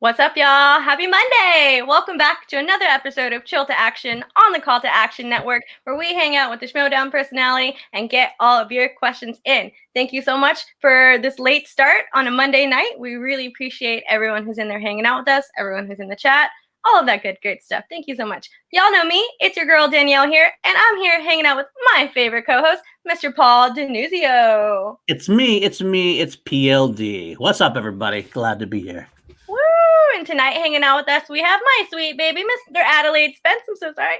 What's up, y'all? Happy Monday! Welcome back to another episode of Chill to Action on the Call to Action Network, where we hang out with the Schmoedown personality and get all of your questions in. Thank you so much for this late start on a Monday night. We really appreciate everyone who's in there hanging out with us, everyone who's in the chat, all of that good, great stuff. Thank you so much. Y'all know me. It's your girl, Danielle here, and I'm here hanging out with my favorite co-host, Mr. Paul DiNuzzo. It's me, it's PLD. What's up, everybody? Glad to be here. Woo! And tonight hanging out with us, we have my sweet baby, Mr. Adelaide Spence. I'm so sorry.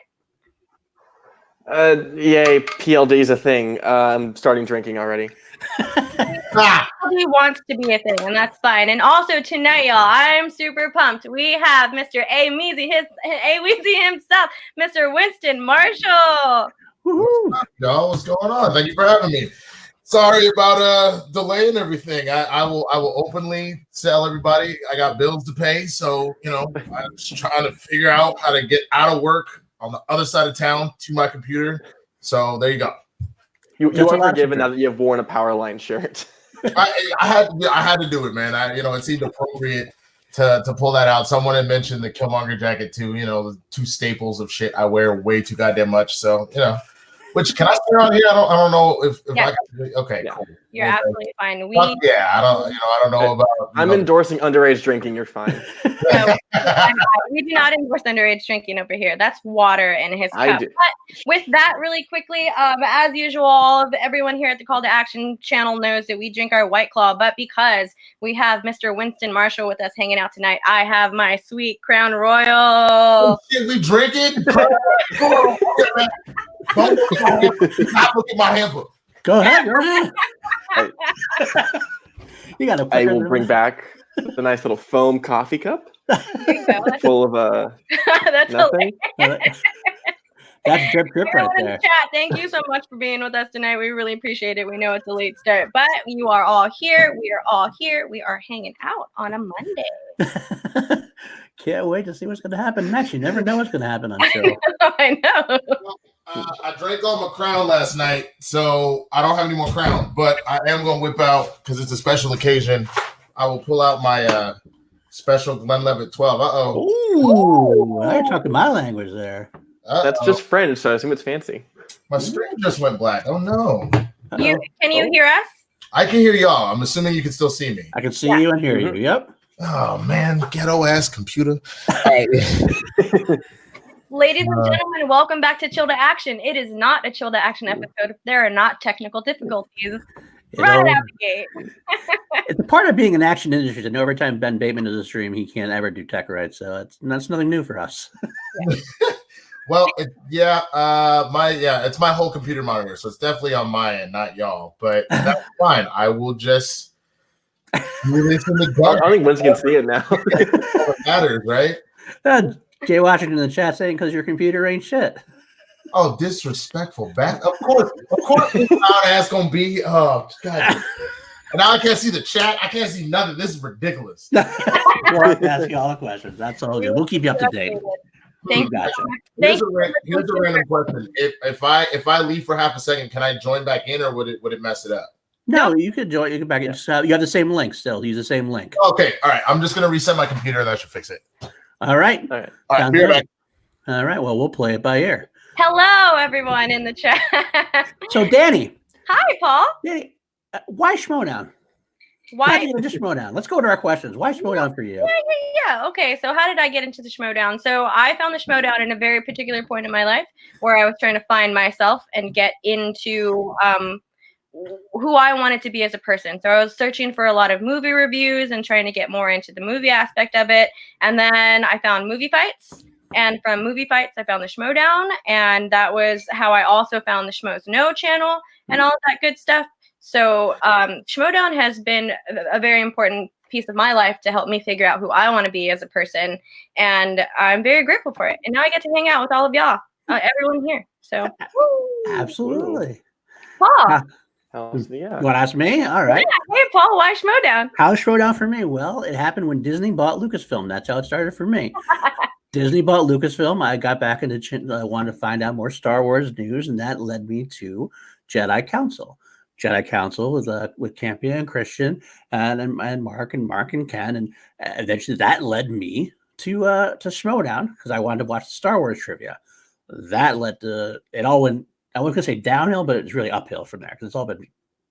Yay, PLD's a thing. I'm starting drinking already. He wants to be a thing, and that's fine. And also tonight, y'all, I'm super pumped. We have Mr. A-Weezy himself, Mr. Winston Marshall. What's up, y'all? What's going on? Thank you for having me. Sorry about delay and everything. I will openly tell everybody I got bills to pay. So, I'm just trying to figure out how to get out of work on the other side of town to my computer. So there you go. You are forgiven now that you have worn a Powerline shirt. I had to do it, man. It seemed appropriate to pull that out. Someone had mentioned the Killmonger jacket too. The two staples of shit I wear way too goddamn much. So which can I stay on here? I don't know if I can. Okay, yeah. Cool. You're absolutely fine. I don't know about. I'm endorsing underage drinking. You're fine. No, we do not endorse underage drinking over here. That's water in his cup. But with that, really quickly, as usual, everyone here at the Call to Action channel knows that we drink our White Claw. But because we have Mr. Winston Marshall with us hanging out tonight, I have my sweet Crown Royal. Oh, shit, we drinking? Don't look at my hamper. Go ahead. You got to. I will bring back the nice little foam coffee cup full of that's nothing. That's drip right there. Chat, thank you so much for being with us tonight. We really appreciate it. We know it's a late start, but you are all here. We are all here. We are hanging out on a Monday. Can't wait to see what's going to happen next. You never know what's going to happen on the show. I know. I drank all my Crown last night, so I don't have any more Crown, but I am going to whip out, because it's a special occasion, I will pull out my special Glenlivet 12. Ooh, you're talking my language there. That's just French, so I assume it's fancy. My screen just went black. Oh, no. Can you hear us? I can hear y'all. I'm assuming you can still see me. I can see you and hear you. Yep. Oh, man. Ghetto-ass computer. Ladies and gentlemen, welcome back to Chill to Action. It is not a Chill to Action episode. There are not technical difficulties. Right out the gate. It's a part of being an action industry to know every time Ben Bateman does a stream, he can't ever do tech right. So that's nothing new for us. Well, it's my whole computer monitor, so it's definitely on my end, not y'all. But that's fine. I will just release in the dark. I think Winston can see it now. It matters, right? Jay Washington in the chat saying because your computer ain't shit. Oh, disrespectful. Of course, this ass gonna be. Oh, God. And now I can't see the chat. I can't see nothing. This is ridiculous. We'll ask you all the questions. That's all good. We'll keep you up to date. Thank you. Here's a random question. If I leave for half a second, can I join back in, or would it mess it up? No, you could join. You can back in. You have the same link still. Use the same link. Okay. All right. I'm just gonna reset my computer, and that should fix it. All right. All right. Be right back. All right. Well, we'll play it by ear. Hello, everyone in the chat. So, Danny. Hi, Paul. Danny, why Schmoedown? Why just Schmoedown? Let's go to our questions. Why Schmoedown for you? Yeah. Okay. So, how did I get into the Schmoedown? So, I found the Schmoedown in a very particular point in my life where I was trying to find myself and get into who I wanted to be as a person. So I was searching for a lot of movie reviews and trying to get more into the movie aspect of it. And then I found Movie Fights. And from Movie Fights, I found the Schmoedown. And that was how I also found the Schmoes Know channel and all of that good stuff. So Schmoedown has been a very important piece of my life to help me figure out who I want to be as a person. And I'm very grateful for it. And now I get to hang out with all of y'all, everyone here. So absolutely. Paul. You want to ask me? All right. Yeah. Hey, Paul, why Schmoedown? How's Schmoedown for me? Well, it happened when Disney bought Lucasfilm. That's how it started for me. Disney bought Lucasfilm. I got back into I wanted to find out more Star Wars news, and that led me to Jedi Council. Jedi Council with Campia and Christian and Mark and Ken, and eventually that led me to Schmoedown because I wanted to watch the Star Wars trivia. That led to it all went. I wasn't gonna say downhill, but it's really uphill from there because it's all been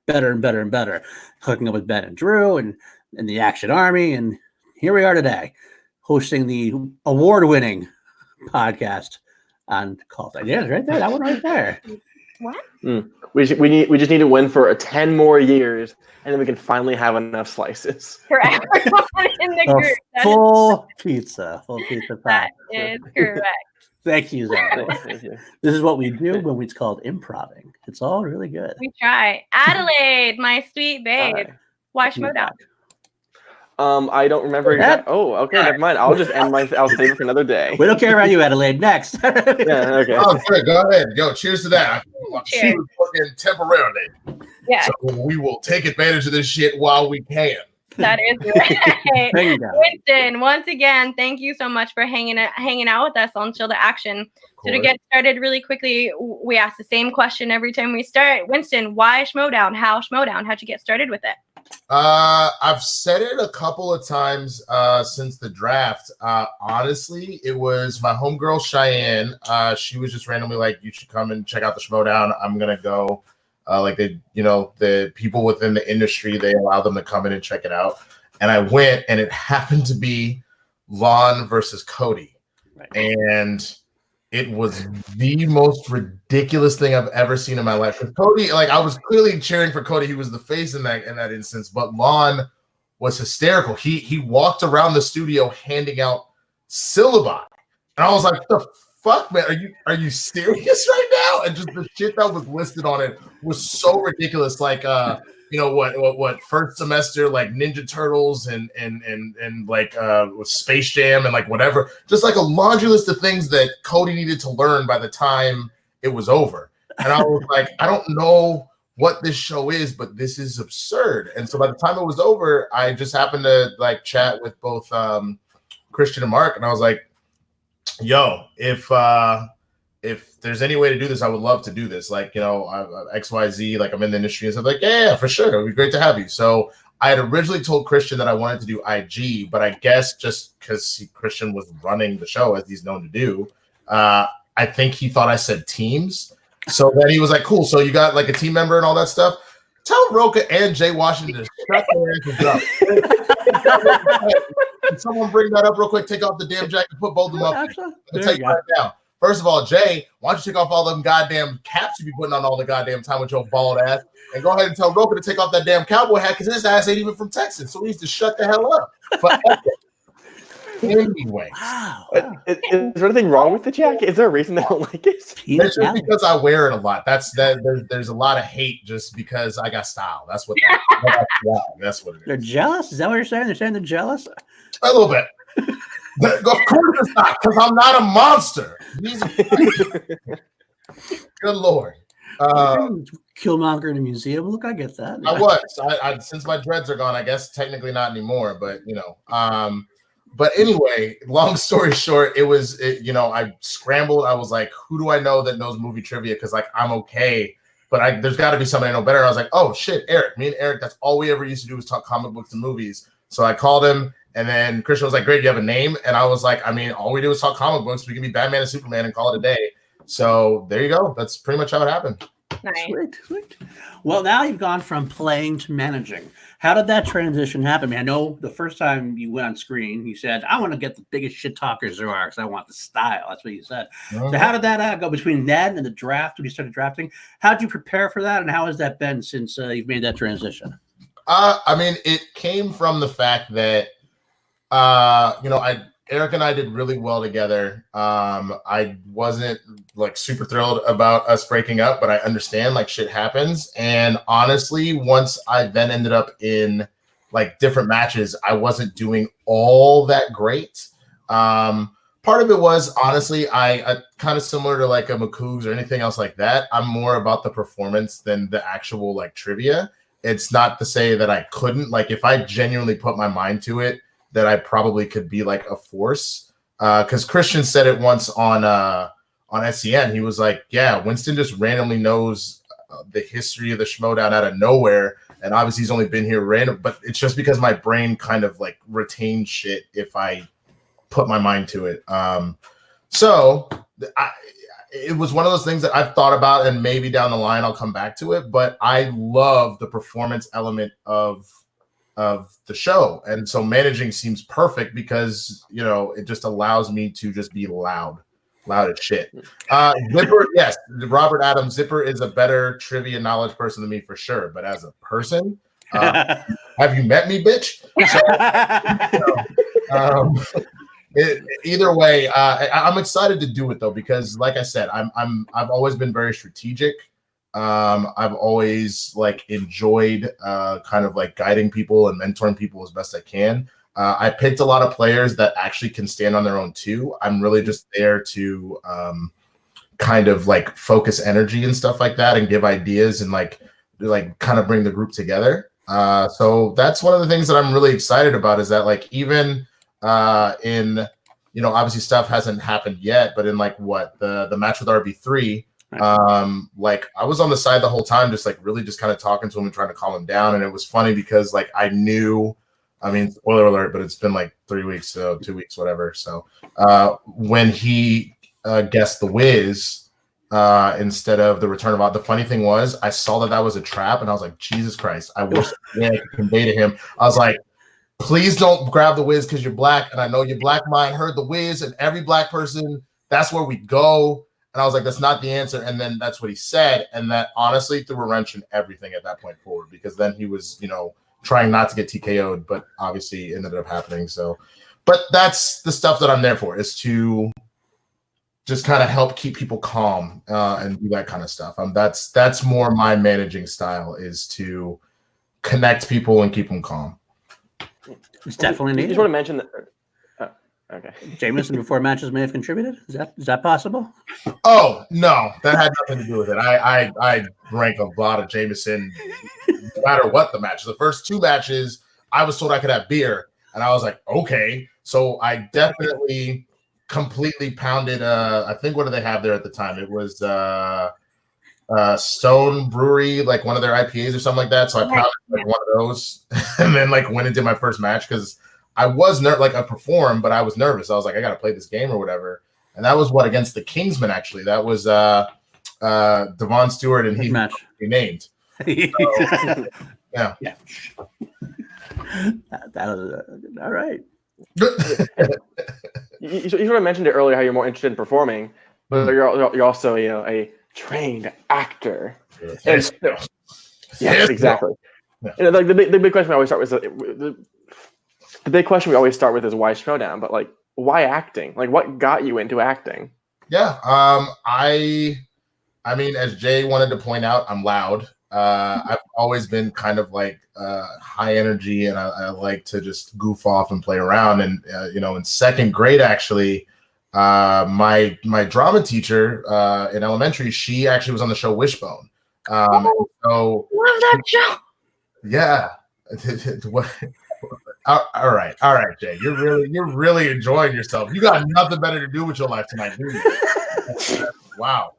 better and better and better. Hooking up with Ben and Drew and the Action Army, and here we are today, hosting the award-winning podcast on Cult Ideas. Right there, that one right there. What? We just need to win for 10 more years, and then we can finally have enough slices For everyone in the group. Full pizza That pie. is correct. Thank you, Zach. This is what we do when it's called improving. It's all really good. We try. Adelaide, my sweet babe. Why Schmoedown? I don't remember exactly. Oh, okay, never mind. I'll just end I'll save it for another day. We don't care about you, Adelaide. Next. Yeah, okay. Oh, good. Go ahead. Go. Cheers to that. Cheers. Temporarily. Yeah. So we will take advantage of this shit while we can. That is right. There you go. Winston, once again, thank you so much for hanging out with us on Chill to Action. So to get started really quickly, we ask the same question every time we start. Winston, why Schmoedown? How Schmoedown? How'd you get started with it? I've said it a couple of times since the draft. Honestly, it was my homegirl Cheyenne. She was just randomly like, "You should come and check out the Schmoedown. I'm gonna go." The people within the industry, they allow them to come in and check it out. And I went, and it happened to be Lon versus Cody. Right. And it was the most ridiculous thing I've ever seen in my life. Because Cody, I was clearly cheering for Cody. He was the face in that instance, but Lon was hysterical. He walked around the studio handing out syllabi. And I was like, the fuck, man, are you serious right now? And just the shit that was listed on it was so ridiculous. Like what first semester, like Ninja Turtles and with Space Jam and like whatever, just like a laundry list of things that Cody needed to learn by the time it was over. And I was like, I don't know what this show is, but this is absurd. And so by the time it was over, I just happened to like chat with both Christian and Mark, and I was like, yo, if there's any way to do this, I would love to do this. Like, XYZ, like I'm in the industry and stuff. Like, yeah, for sure. It would be great to have you. So I had originally told Christian that I wanted to do IG, but I guess just because Christian was running the show, as he's known to do, I think he thought I said teams. So then he was like, cool. So you got like a team member and all that stuff. Tell Roka and Jay Washington to shut their asses up. Can someone bring that up real quick? Take off the damn jacket, put both of them up. I'll tell you right now. First of all, Jay, why don't you take off all them goddamn caps you be putting on all the goddamn time with your bald ass, and go ahead and tell Roka to take off that damn cowboy hat because his ass ain't even from Texas, so he needs to shut the hell up. But anyway, Wow. Is there anything wrong with the jacket? Is there a reason they don't like it? It's just because I wear it a lot. There's a lot of hate just because I got style. That's what that's what it is. They're jealous? Is that what you're saying? They're saying they're jealous? A little bit. Of course it's not, because I'm not a monster. Good Lord. Killmonger in a museum. Look, I get that. I was. I since my dreads are gone, I guess technically not anymore, but But anyway, long story short, I scrambled. I was like, who do I know that knows movie trivia? Because like I'm okay, but there's got to be somebody I know better. And I was like, oh shit, Eric. Me and Eric, that's all we ever used to do was talk comic books and movies. So I called him, and then Christian was like, great, do you have a name? And I was like, I mean, all we do is talk comic books. We can be Batman and Superman and call it a day. So there you go. That's pretty much how it happened. Nice. Sweet. Well, now you've gone from playing to managing. How did that transition happen? I mean, I know the first time you went on screen, you said, I want to get the biggest shit talkers there are because I want the style. That's what you said. So how did that go between then and the draft when you started drafting? How did you prepare for that, and how has that been since you've made that transition? I mean, it came from the fact that, Eric and I did really well together. I wasn't like super thrilled about us breaking up, but I understand like shit happens. And honestly, once I then ended up in like different matches, I wasn't doing all that great. Part of it was honestly, I kind of similar to like a McCougs or anything else like that. I'm more about the performance than the actual like trivia. It's not to say that I couldn't, like if I genuinely put my mind to it, that I probably could be like a force. Because Christian said it once on SCN. He was like, yeah, Winston just randomly knows the history of the Schmoedown out of nowhere. And obviously he's only been here random, but it's just because my brain kind of like retains shit if I put my mind to it. It was one of those things that I've thought about, and maybe down the line I'll come back to it. But I love the performance element of the show, and so managing seems perfect because it just allows me to just be loud as shit. Zipper, yes, Robert Adams. Zipper is a better trivia knowledge person than me for sure, but as a person, have you met me, bitch? So, either way, I'm excited to do it though, because like I said, I've always been very strategic. I've always like enjoyed kind of like guiding people and mentoring people as best I can. I picked a lot of players that actually can stand on their own too. I'm really just there to kind of like focus energy and stuff like that and give ideas and like kind of bring the group together. So that's one of the things that I'm really excited about, is that like even in obviously stuff hasn't happened yet, but in like the match with RB3, like I was on the side the whole time, just like really just kind of talking to him and trying to calm him down. And it was funny because like I knew, I mean, spoiler alert, but it's been like 3 weeks, so 2 weeks, whatever. So when he guessed the Wiz instead of the Return of Odd, the funny thing was I saw that was a trap, and I was like, Jesus Christ, I wish I could convey to him. I was like, please don't grab the Wiz because you're black, and I know your black mind heard the Wiz, and every black person, that's where we go. And I was like, that's not the answer. And then that's what he said, and that honestly threw a wrench in everything at that point forward, because then he was, trying not to get TKO'd, but obviously ended up happening. So, but that's the stuff that I'm there for, is to just kind of help keep people calm and do that kind of stuff. That's more my managing style, is to connect people and keep them calm. It's definitely needed. You just want to mention that. Okay. Jameson before matches may have contributed. Is that possible? Oh no, that had nothing to do with it. I drank a lot of Jameson, no matter what the match. The first 2 matches, I was told I could have beer, and I was like, okay. So I definitely completely pounded. I think, what do they have there at the time? It was Stone Brewery, like one of their IPAs or something like that. So I pounded like one of those, and then like went and did my first match because I was like I performed, but I was nervous. I was like, I got to play this game or whatever. And that was against the Kingsman, actually. That was Devon Stewart and he match named. So, yeah. That was all right. You sort of mentioned it earlier, how you're more interested in performing, but you're also a trained actor. Yes. Yeah, exactly. Yeah. Like the big question we always start with the big question we always start with is why Schmoedown, but like why acting? Like what got you into acting? Yeah, I mean, as Jay wanted to point out, I'm loud. I've always been kind of like high energy, and I like to just goof off and play around. And in second grade, actually, my drama teacher in elementary, she actually was on the show Wishbone. So love that show. Yeah. All right, Jay. You're really enjoying yourself. You got nothing better to do with your life tonight, do you? Wow.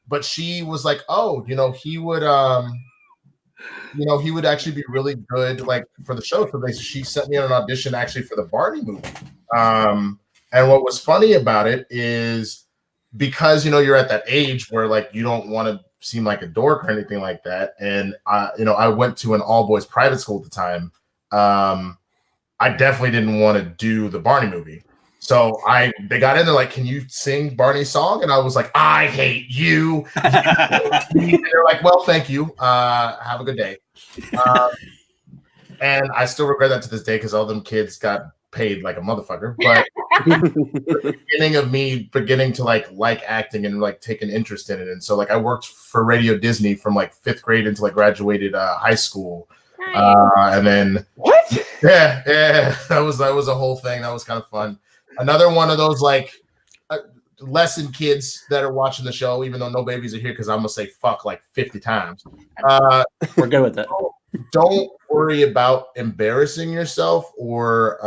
But she was like, oh, he would he would actually be really good like for the show. So she sent me on an audition actually for the Barney movie. And what was funny about it is because you're at that age where like you don't want to seem like a dork or anything like that. And I went to an all-boys private school at the time. I definitely didn't want to do the Barney movie. So they got in there like, can you sing Barney's song? And I was like, I hate you. They're like, well, thank you. Have a good day. And I still regret that to this day because all them kids got paid like a motherfucker. But the beginning of me beginning to like acting and like take an interest in it. And so like I worked for Radio Disney from like 5th grade until I graduated high school. And then what? Yeah, that was a whole thing. That was kind of fun. Another one of those like lesson kids that are watching the show, even though no babies are here, because I'm gonna say fuck like 50 times. We're good with that. Don't worry about embarrassing yourself or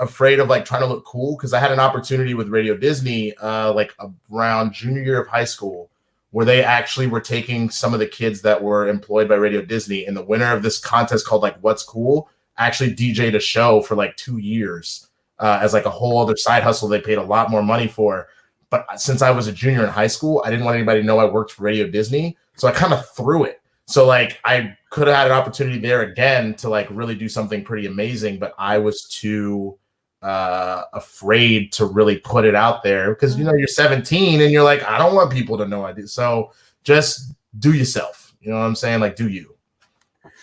afraid of like trying to look cool. Because I had an opportunity with Radio Disney like around junior year of high school where they actually were taking some of the kids that were employed by Radio Disney, and the winner of this contest called like What's Cool actually DJ'd a show for like 2 years as like a whole other side hustle they paid a lot more money for. But since I was a junior in high school, I didn't want anybody to know I worked for Radio Disney, so I kind of threw it. So like I could have had an opportunity there again to like really do something pretty amazing, but I was too afraid to really put it out there because, you know, you're 17 and you're like, I don't want people to know I do. So just do yourself. You know what I'm saying? Like, do you.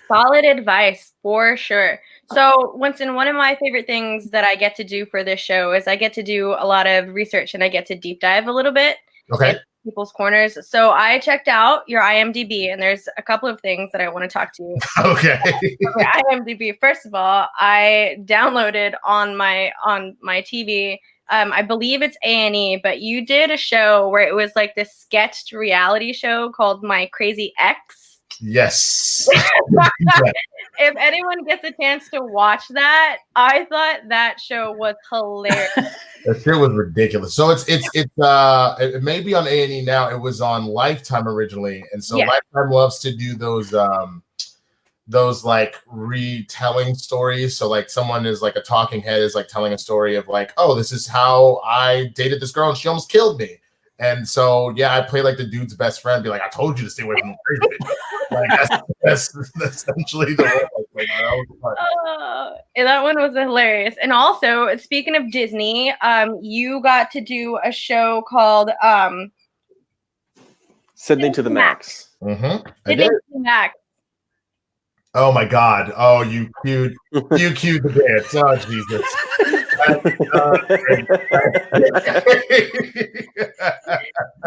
Solid advice for sure. So, Winston, one of my favorite things that I get to do for this show is I get to do a lot of research and I get to deep dive a little bit. Okay. People's corners. So I checked out your IMDb, and there's a couple of things that I want to talk to you. Okay. IMDb. First of all, I downloaded on my TV. I believe it's A&E, but you did a show where it was like this sketched reality show called My Crazy Ex. Yes. If anyone gets a chance to watch that, I thought that show was hilarious. That shit was ridiculous. So it may be on A&E now. It was on Lifetime originally, and so Lifetime loves to do those like retelling stories. So like someone is like a talking head is like telling a story of like, oh, this is how I dated this girl and she almost killed me. And so, yeah, I play like the dude's best friend, be like, I told you to stay away from the crazy bitch. Like, that's essentially the role. Like, that one was hilarious. And also, speaking of Disney, you got to do a show called Sydney to the Max. Mm-hmm. Sydney to the Max. Oh my God! Oh, you cued the dance. Oh Jesus!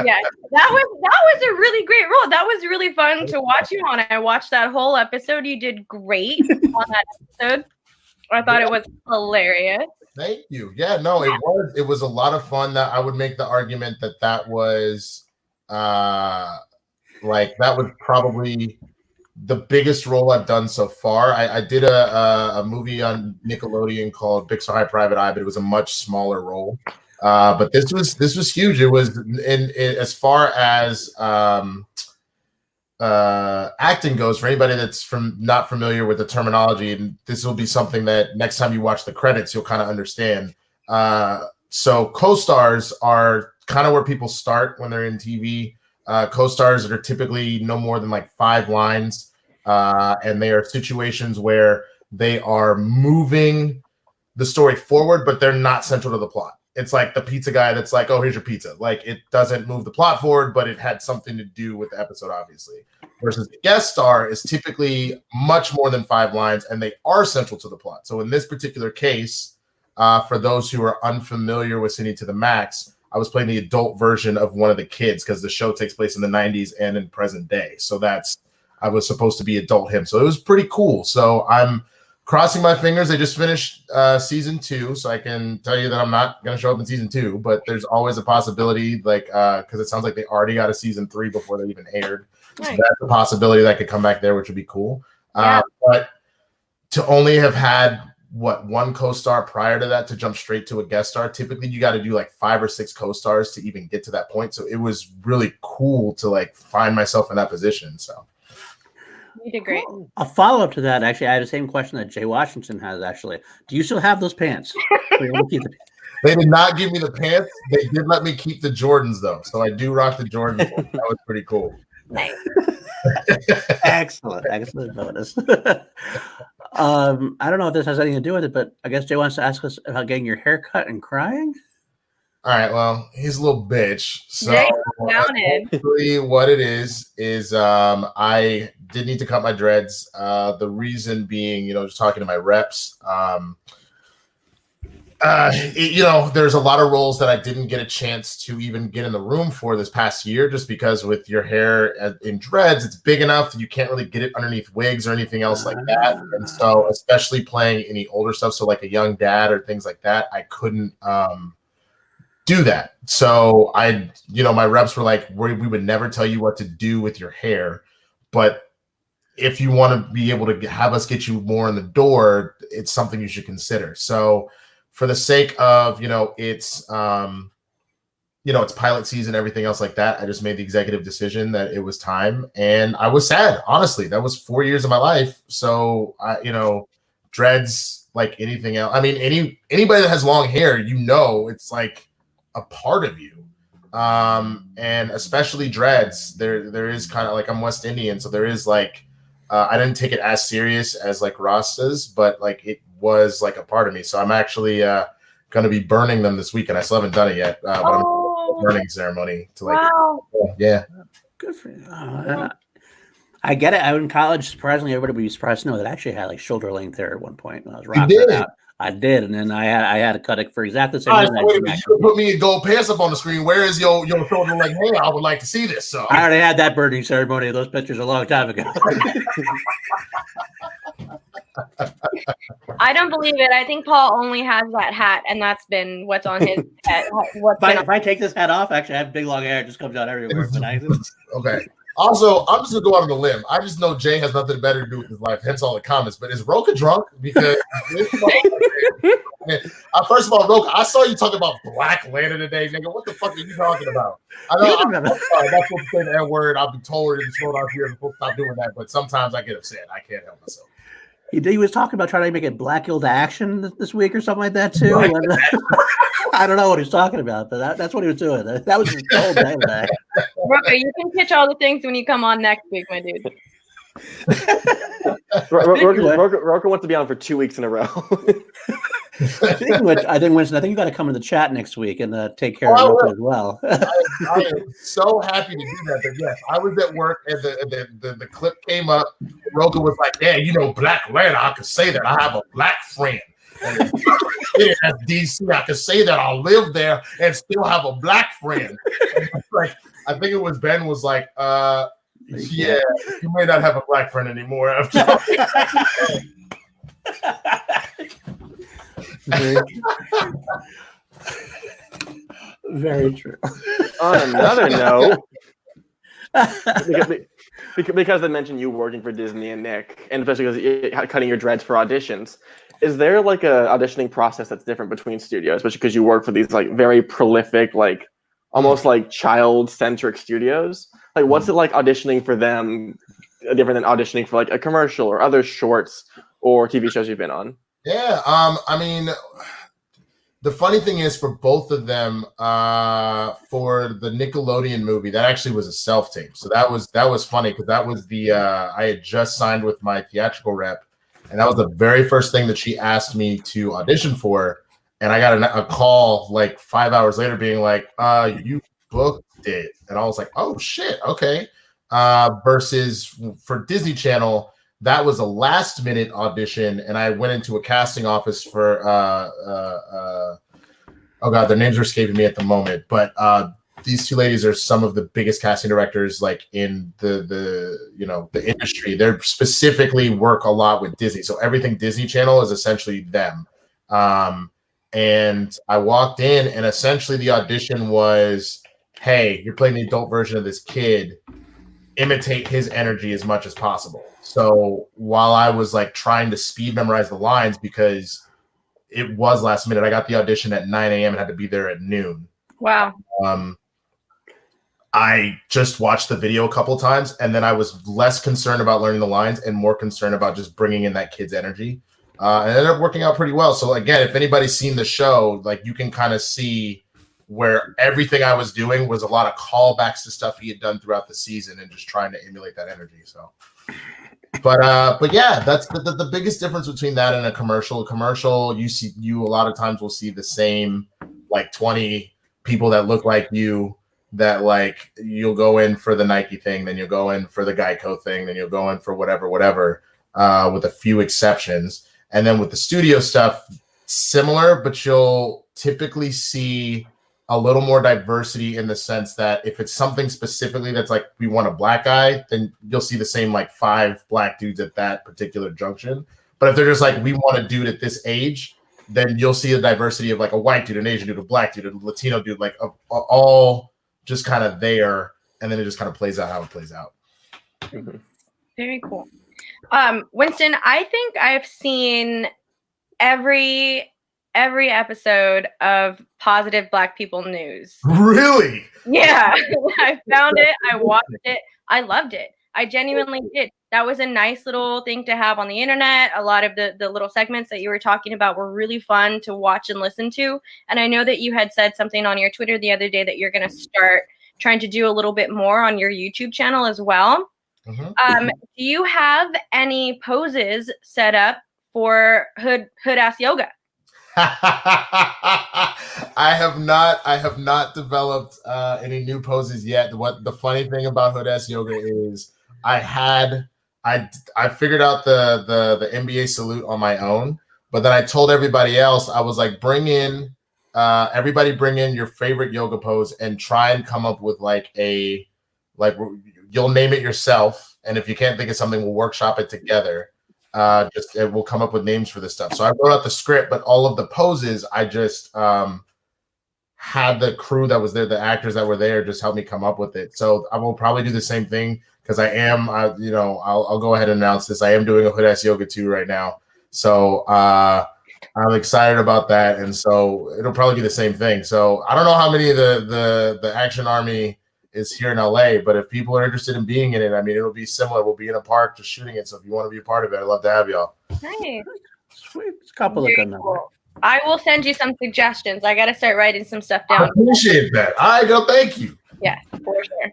Yeah, that was a really great role. That was really fun to watch you on. I watched that whole episode. You did great on that episode. I thought it was hilarious. Thank you. Yeah, no, it was a lot of fun. That I would make the argument that was like that was probably the biggest role I've done so far. I did a movie on Nickelodeon called Big So High Private Eye, but it was a much smaller role. But this was huge. It was in as far as acting goes, for anybody that's not familiar with the terminology, and this will be something that next time you watch the credits, you'll kind of understand. So co-stars are kind of where people start when they're in TV. Co-stars are typically no more than like 5 lines, and they are situations where they are moving the story forward, but they're not central to the plot. It's like the pizza guy that's like, oh, here's your pizza. Like, it doesn't move the plot forward, but it had something to do with the episode, obviously. Versus the guest star is typically much more than 5 lines, and they are central to the plot. So in this particular case, for those who are unfamiliar with Sydney to the Max, I was playing the adult version of one of the kids because the show takes place in the 90s and in present day. So I was supposed to be adult him. So it was pretty cool. So I'm crossing my fingers. They just finished season 2. So I can tell you that I'm not going to show up in season 2, but there's always a possibility, like, because it sounds like they already got a season 3 before they even aired. Nice. So that's a possibility that I could come back there, which would be cool. Yeah. But to only have had one co-star prior to that to jump straight to a guest star, typically you got to do like 5 or 6 co-stars to even get to that point. So it was really cool to like find myself in that position. So you did great. A follow-up to that, actually, I had the same question that Jay Washington has, actually. Do you still have those pants? They did not give me the pants. They did let me keep the Jordans, though. So I do rock the Jordans. That was pretty cool. Nice. Excellent bonus. I don't know if this has anything to do with it, but I guess Jay wants to ask us about getting your hair cut and crying. All right, well, he's a little bitch. So basically what it is I did need to cut my dreads. The reason being, just talking to my reps, there's a lot of roles that I didn't get a chance to even get in the room for this past year, just because with your hair in dreads, it's big enough that you can't really get it underneath wigs or anything else like that. And so, especially playing any older stuff, so like a young dad or things like that, I couldn't do that. So my reps were like, we would never tell you what to do with your hair, but if you want to be able to have us get you more in the door, it's something you should consider. So for the sake of, it's it's pilot season, everything else like that. I just made the executive decision that it was time, and I was sad. Honestly, that was 4 years of my life. So dreads, like anything else. I mean, anybody that has long hair, it's like a part of you. And especially dreads, there is kind of like, I'm West Indian, so there is like, I didn't take it as serious as like Ross does, but like it was like a part of me. So I'm actually going to be burning them this weekend. I still haven't done it yet, but I'm burning ceremony to like, yeah. Good for you. I get it. I was in college. Surprisingly, everybody would be surprised to know that I actually had like shoulder length hair at one point when I was rocking it out. I did, and then I had to cut it for exactly the same reason. Wait a minute, you put me in gold pants up on the screen. Where is your shoulder length hair? I would like to see this. So I already had that burning ceremony of those pictures a long time ago. I don't believe it. I think Paul only has that hat, and that's been what's on his head. If I take this hat off, actually, I have big long hair. It just comes out everywhere. Okay. Also, I'm just going to go out on a limb. I just know Jay has nothing better to do with his life, hence all the comments. But is Roka drunk? Because first of all, Roka, I saw you talking about Black Lantern today, nigga. What the fuck are you talking about? I know I'm sorry, that's what to say the N-word. I'll be told in the Schmoedown here to stop doing that. But sometimes I get upset. I can't help myself. He was talking about trying to make it Black Hill to Action this week or something like that too. I don't know what he's talking about, but that's what he was doing. That was his whole day today. Roka, you can pitch all the things when you come on next week, my dude. Roka wants to be on for 2 weeks in a row. Speaking of which, I think Winston, you got to come in the chat next week and take care of Roka as well. I am so happy to do that. But yes, I was at work and the clip came up. Roka was like, "Yeah, Black Lantern. I could say that I have a black friend. And at DC, I could say that I'll live there and still have a black friend." Like, I think it was Ben was like, "Yeah, you may not have a black friend anymore after." Very true. On another note, because they mentioned you working for Disney and Nick, and especially because you're cutting your dreads for auditions, is there like a auditioning process that's different between studios, especially because you work for these like very prolific, like almost like child-centric studios? Like, what's it like auditioning for them different than auditioning for like a commercial or other shorts or TV shows you've been on? Yeah, I mean, the funny thing is for both of them, for the Nickelodeon movie, that actually was a self-tape. So that was funny because that was I had just signed with my theatrical rep, and that was the very first thing that she asked me to audition for. And I got a call like 5 hours later being like, "You booked it," and I was like, "Oh shit, okay." Versus for Disney Channel, that was a last minute audition, and I went into a casting office for oh god, their names are escaping me at the moment, but these two ladies are some of the biggest casting directors like in the industry. They specifically work a lot with Disney, so everything Disney Channel is essentially them. And I walked in, and essentially the audition was, "Hey, you're playing the adult version of this kid. Imitate his energy as much as possible." So while I was like trying to speed memorize the lines because it was last minute, I got the audition at 9 a.m. and had to be there at noon. Wow. I just watched the video a couple times, and then I was less concerned about learning the lines and more concerned about just bringing in that kid's energy. And it ended up working out pretty well. So again, if anybody's seen the show, like you can kind of see where everything I was doing was a lot of callbacks to stuff he had done throughout the season and just trying to emulate that energy. So, but yeah, that's the biggest difference between that and a commercial. A commercial, you a lot of times will see the same like 20 people that look like you, that like you'll go in for the Nike thing, then you'll go in for the Geico thing, then you'll go in for whatever, with a few exceptions. And then with the studio stuff, similar, but you'll typically see a little more diversity in the sense that if it's something specifically that's like, we want a black guy, then you'll see the same like 5 black dudes at that particular junction. But if they're just like, we want a dude at this age, then you'll see a diversity of like a white dude, an Asian dude, a black dude, a Latino dude, like all just kind of there. And then it just kind of plays out how it plays out. Mm-hmm. 'Very cool. Winston, I think I've seen every every episode of Positive Black People News. Really? Yeah, I found it. I watched it. I loved it. I genuinely did. That was a nice little thing to have on the internet. A lot of the little segments that you were talking about were really fun to watch and listen to. And I know that you had said something on your Twitter the other day that you're going to start trying to do a little bit more on your YouTube channel as well. Mm-hmm. Do you have any poses set up for hood ass yoga? I have not developed any new poses yet. What the funny thing about hood ass yoga is I figured out the NBA salute on my own, but then I told everybody else, I was like, everybody bring in your favorite yoga pose and try and come up with you'll name it yourself, and if you can't think of something, we'll workshop it together. We'll come up with names for this stuff. So I wrote out the script, but all of the poses, I just had the crew that was there, the actors that were there, just help me come up with it. So I will probably do the same thing because I'll go ahead and announce this. I am doing a hood ass yoga too right now. So I'm excited about that, and so it'll probably be the same thing. So I don't know how many of the Action Army is here in LA, but if people are interested in being in it, I mean, it'll be similar. We'll be in a park just shooting it. So if you want to be a part of it, I'd love to have y'all. Nice. Sweet. It's a couple of them. Cool. I will send you some suggestions. I got to start writing some stuff down. I appreciate that. All right, go. Thank you. Yeah, for sure.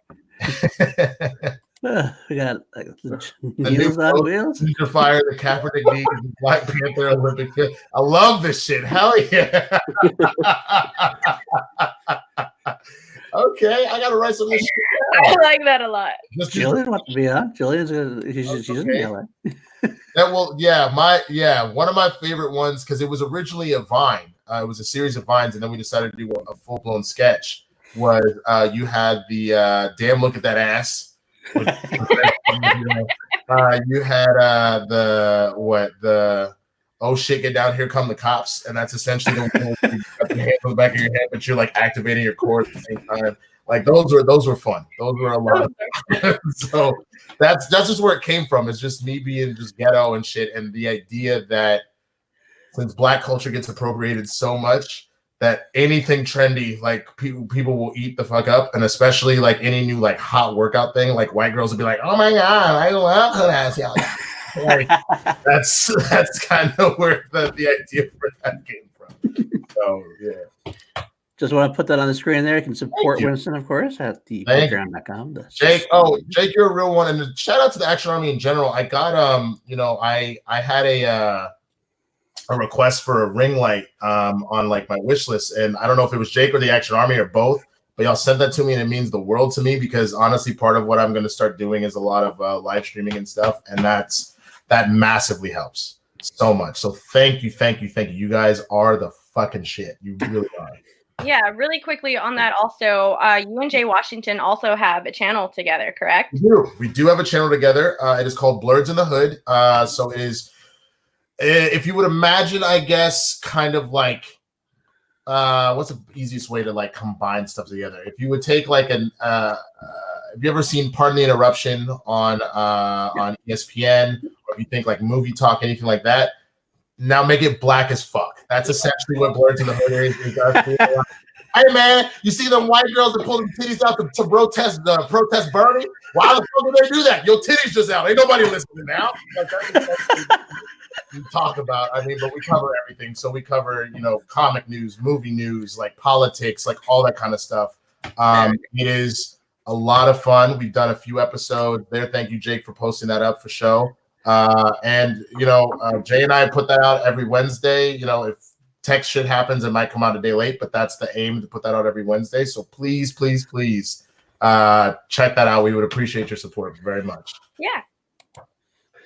We got the Wheels on Wheels. Sneaker Fire, the Kaepernick knee, the Black Panther Olympic. I love this shit. Hell yeah. Okay, I gotta write some of this shit down. I like that a lot. Jillian wants to be on. Jillian's she's in LA. One of my favorite ones, because it was originally a Vine. It was a series of Vines, and then we decided to do a full-blown sketch. Was you had the damn look at that ass. You had the oh shit, get down, here come the cops, and that's essentially the one where you got the hand on the back of your head, but you're like activating your core at the same time. Like those were fun. Those were a lot of fun. So that's just where it came from. It's just me being just ghetto and shit, and the idea that since Black culture gets appropriated so much, that anything trendy, like people will eat the fuck up, and especially like any new like hot workout thing, like white girls will be like, "Oh my god, I love that." Like, that's kind of where the idea for that came from. So yeah. Just want to put that on the screen there. You can support Winston, of course, at the Patreon.com. Jake, you're a real one. And shout out to the Action Army in general. I got I had a request for a ring light on like my wish list, and I don't know if it was Jake or the Action Army or both, but y'all sent that to me, and it means the world to me because honestly, part of what I'm going to start doing is a lot of live streaming and stuff, and that massively helps so much. So thank you. You guys are the fucking shit. You really are. Yeah, really quickly on that also, you and Jay Washington also have a channel together, correct? We do have a channel together. It is called Blurs in the Hood. So it is, if you would imagine, I guess, kind of like, what's the easiest way to like combine stuff together? If you would take like have you ever seen Pardon the Interruption on ESPN, or if you think like Movie Talk, anything like that, now make it black as fuck. That's essentially what Blurs in the Hood is. Hey man, you see them white girls that pull them titties out to protest Bernie? Why the fuck do they do that? Your titties just out. Ain't nobody listening now. Like, we talk about, but we cover everything. So we cover, comic news, movie news, like politics, like all that kind of stuff. It is a lot of fun. We've done a few episodes there. Thank you, Jake, for posting that up for show. And Jay and I put that out every Wednesday. If tech shit happens, it might come out a day late, but that's the aim, to put that out every Wednesday. So please check that out. We would appreciate your support very much. Yeah.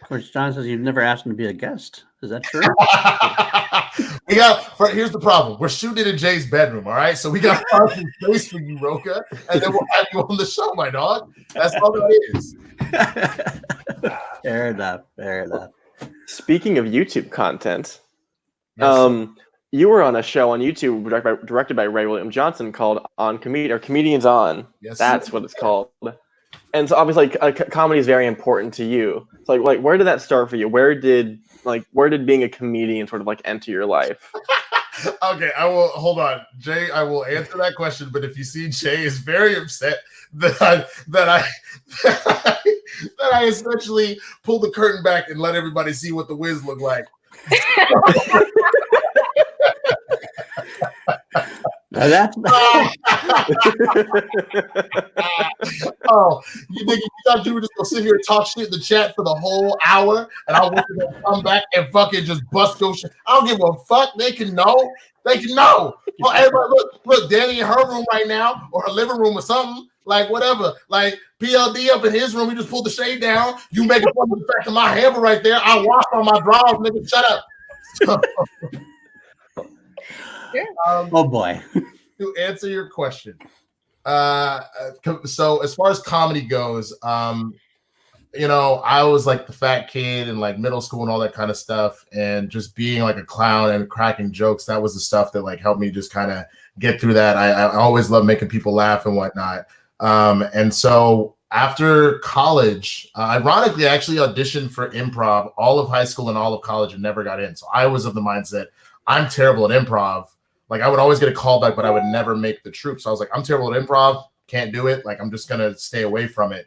Of course, John says you've never asked him to be a guest. Is that true? Here's the problem. We're shooting it in Jay's bedroom, all right? So we got some space for you, Roka, and then we'll have you on the show, my dog. That's all that is. Fair enough. Speaking of YouTube content, Yes. You were on a show on YouTube directed by Ray William Johnson called Comedians On. Yes, That's what it's called. And so obviously, comedy is very important to you. So like, where did that start for you? Where did being a comedian sort of like enter your life? Okay, I will hold on, Jay. I will answer that question, but if you see Jay is very upset that I essentially pulled the curtain back and let everybody see what the Wiz look like. Now that's oh, you thought you were just gonna sit here and talk shit in the chat for the whole hour, and I want you to come back and fucking just bust your shit. I don't give a fuck. They can know. They can know. Well, everybody, look, Danie in her room right now, or her living room, or something like whatever. Like PLD up in his room, he just pulled the shade down. You making fun of the fact of my hammer right there. I washed on my drawers, nigga. Shut up. oh boy. To answer your question, so as far as comedy goes, you know, I was like the fat kid in like middle school and all that kind of stuff, and just being like a clown and cracking jokes. That was the stuff that like helped me just kind of get through that. I always love making people laugh and whatnot. And so after college, ironically, I actually auditioned for improv all of high school and all of college and never got in. So I was of the mindset, I'm terrible at improv. Like I would always get a callback, but I would never make the troupe. So I was like, I'm terrible at improv, can't do it. Like I'm just gonna stay away from it.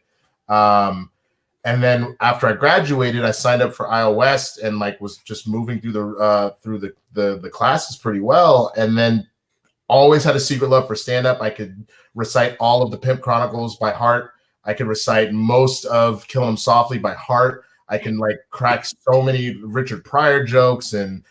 And then after I graduated, I signed up for IO West and like was just moving through the classes pretty well. And then always had a secret love for stand-up. I could recite all of the Pimp Chronicles by heart. I could recite most of Kill 'Em Softly by heart. I can like crack so many Richard Pryor jokes and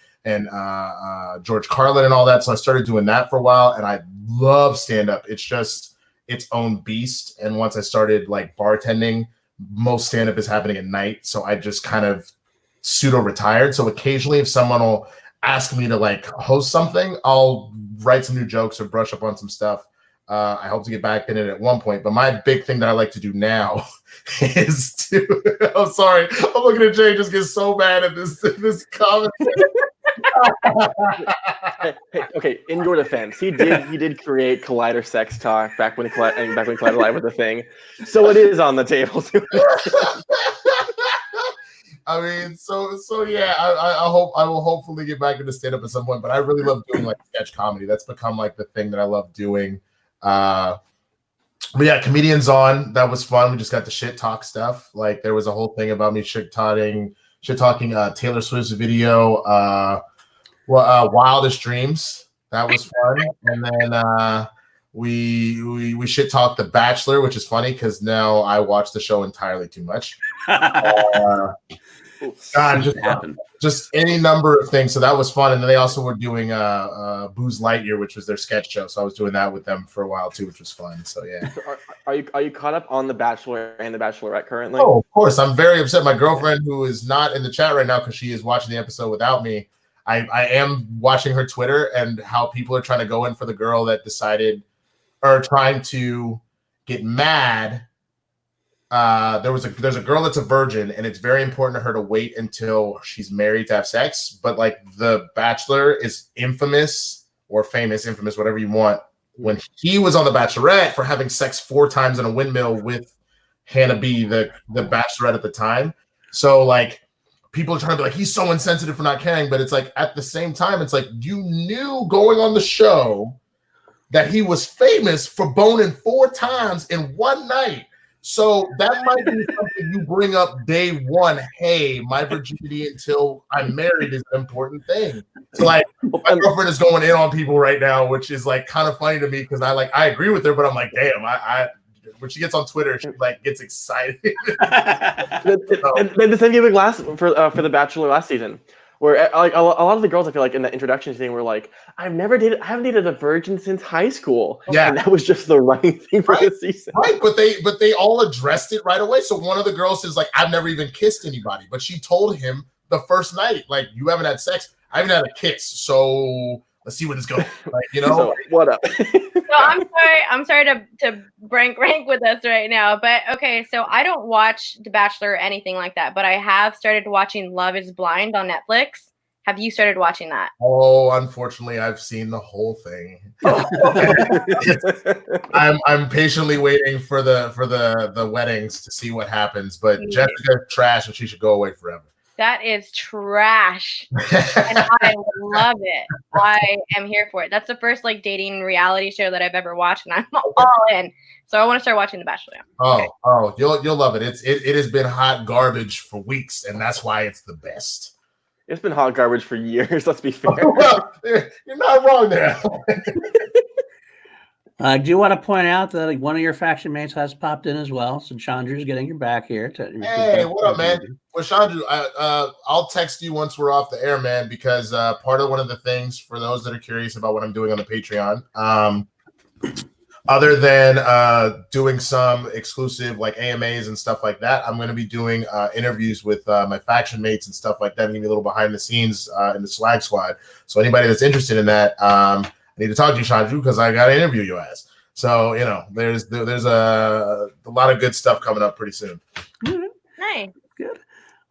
George Carlin and all that. So I started doing that for a while, and I love stand-up. It's just its own beast. And once I started like bartending, most stand-up is happening at night. So I just kind of pseudo-retired. So occasionally if someone will ask me to like host something, I'll write some new jokes or brush up on some stuff. I hope to get back in it at one point. But my big thing that I like to do now is to I'm sorry. I'm looking at Jay just get so mad at this comment. Okay, in your defense, he did create Collider Sex Talk back when Collider Live was a thing, so it is on the table too. I mean, so yeah. I hope I will hopefully get back into stand up at some point. But I really love doing like sketch comedy. That's become like the thing that I love doing. But yeah, Comedians On, that was fun. We just got the shit talk stuff. Like there was a whole thing about me shit talking Taylor Swift's video, Wildest Dreams. That was fun. And then we shit talked The Bachelor, which is funny because now I watch the show entirely too much. God, just any number of things. So that was fun. And then they also were doing Booze Lightyear, which was their sketch show. So I was doing that with them for a while too, which was fun. So yeah. So are you caught up on The Bachelor and The Bachelorette currently? Oh, of course. I'm very upset. My girlfriend, who is not in the chat right now because she is watching the episode without me, I am watching her Twitter and how people are trying to go in for the girl that decided or trying to get mad. There's a girl that's a virgin, and it's very important to her to wait until she's married to have sex. But like The Bachelor is infamous, whatever you want, when he was on The Bachelorette for having sex 4 times in a windmill with Hannah B, the Bachelorette at the time. So like people are trying to be like, he's so insensitive for not caring, but it's like at the same time, it's like you knew going on the show that he was famous for boning 4 times in one night. So that might be something you bring up day one. Hey, my virginity until I'm married is an important thing. So like my girlfriend is going in on people right now, which is like kind of funny to me because I agree with her, but I'm like, damn, I when she gets on Twitter, she like gets excited. And the same gave for The Bachelor last season, where like a lot of the girls I feel like in the introduction thing were like, I haven't dated a virgin since high school. Yeah, and that was just the right thing for the season. Right, but they all addressed it right away. So one of the girls is like, I've never even kissed anybody, but she told him the first night, like, you haven't had sex, I haven't had a kiss, so let's see where this goes. Like, you know, so, what up? So I'm sorry to rank with us right now, but okay. So I don't watch The Bachelor or anything like that, but I have started watching Love Is Blind on Netflix. Have you started watching that? Oh, unfortunately, I've seen the whole thing. I'm patiently waiting for the weddings to see what happens. But Jessica's trash, and she should go away forever. That is trash. And I love it. I am here for it. That's the first like dating reality show that I've ever watched, and I'm all in. So I want to start watching The Bachelor now. Oh, you'll love it. It has been hot garbage for weeks, and that's why it's the best. It's been hot garbage for years. Let's be fair. Well, you're not wrong there. Do you want to point out that like, one of your faction mates has popped in as well? So Chandru's getting your back here. Hey, what up, man? Well, Chandru, I'll text you once we're off the air, man, because one of the things for those that are curious about what I'm doing on the Patreon, other than doing some exclusive like AMAs and stuff like that, I'm going to be doing interviews with my faction mates and stuff like that, and give me a little behind the scenes in the Swag Squad. So anybody that's interested in that, I need to talk to you, Chandru, because I got to interview your ass. So, you know, there's a lot of good stuff coming up pretty soon. Nice. Good.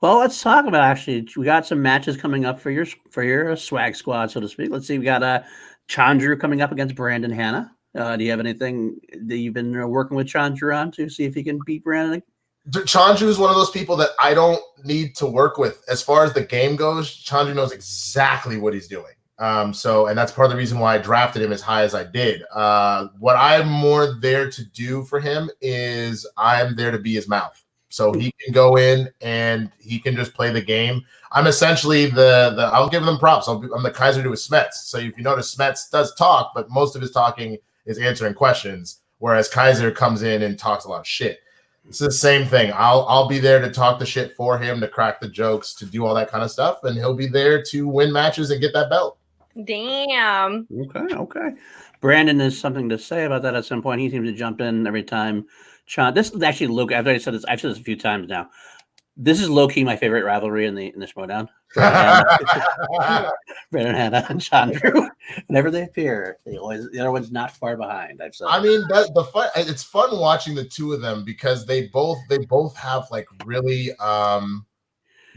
Well, let's talk about actually. We got some matches coming up for your swag squad, so to speak. Let's see. We got Chandru coming up against Brandon Hanna. Do you have anything that you've been working with Chandru on to see if he can beat Brandon? Chandru is one of those people that I don't need to work with. As far as the game goes, Chandru knows exactly what he's doing. And that's part of the reason why I drafted him as high as I did. What I'm more there to do for him is I'm there to be his mouth. So he can go in and he can just play the game. I'm essentially I'll give them props. I'm the Kaiser to his Smets. So if you notice, Smets does talk, but most of his talking is answering questions, whereas Kaiser comes in and talks a lot of shit. It's the same thing. I'll be there to talk the shit for him, to crack the jokes, to do all that kind of stuff, and he'll be there to win matches and get that belt. Damn. Okay. Brandon has something to say about that at some point. He seems to jump in every time. This is actually low. I've said this a few times now. This is low key my favorite rivalry in the Schmoedown. Brandon Hanna and Chandru. Whenever they appear, the other one's not far behind. I mean, it's fun watching the two of them because they both have like really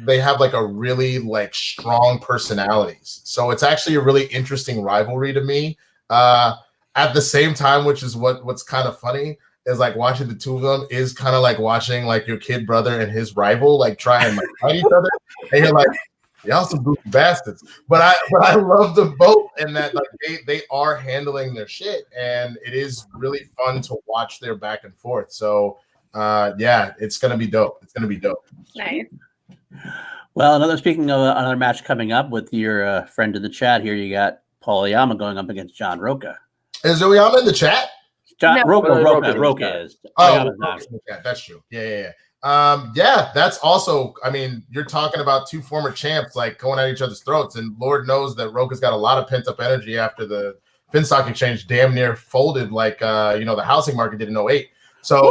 they have like a really like strong personalities. So it's actually a really interesting rivalry to me. At the same time, which is what's kind of funny, is like watching the two of them is kind of like watching like your kid brother and his rival like try and like fight each other, and you're like, y'all some goofy bastards. But I love them both, and that like they are handling their shit, and it is really fun to watch their back and forth. So yeah, it's gonna be dope. Nice. Well, speaking of another match coming up with your friend in the chat here, you got Paul Oyama going up against John Roca. Is Oyama in the chat? Roca is. Oh, that's true. Yeah. Yeah, that's also, I mean, you're talking about two former champs like going at each other's throats, and Lord knows that Roca's got a lot of pent-up energy after the Finstock Exchange damn near folded like the housing market did in 08. So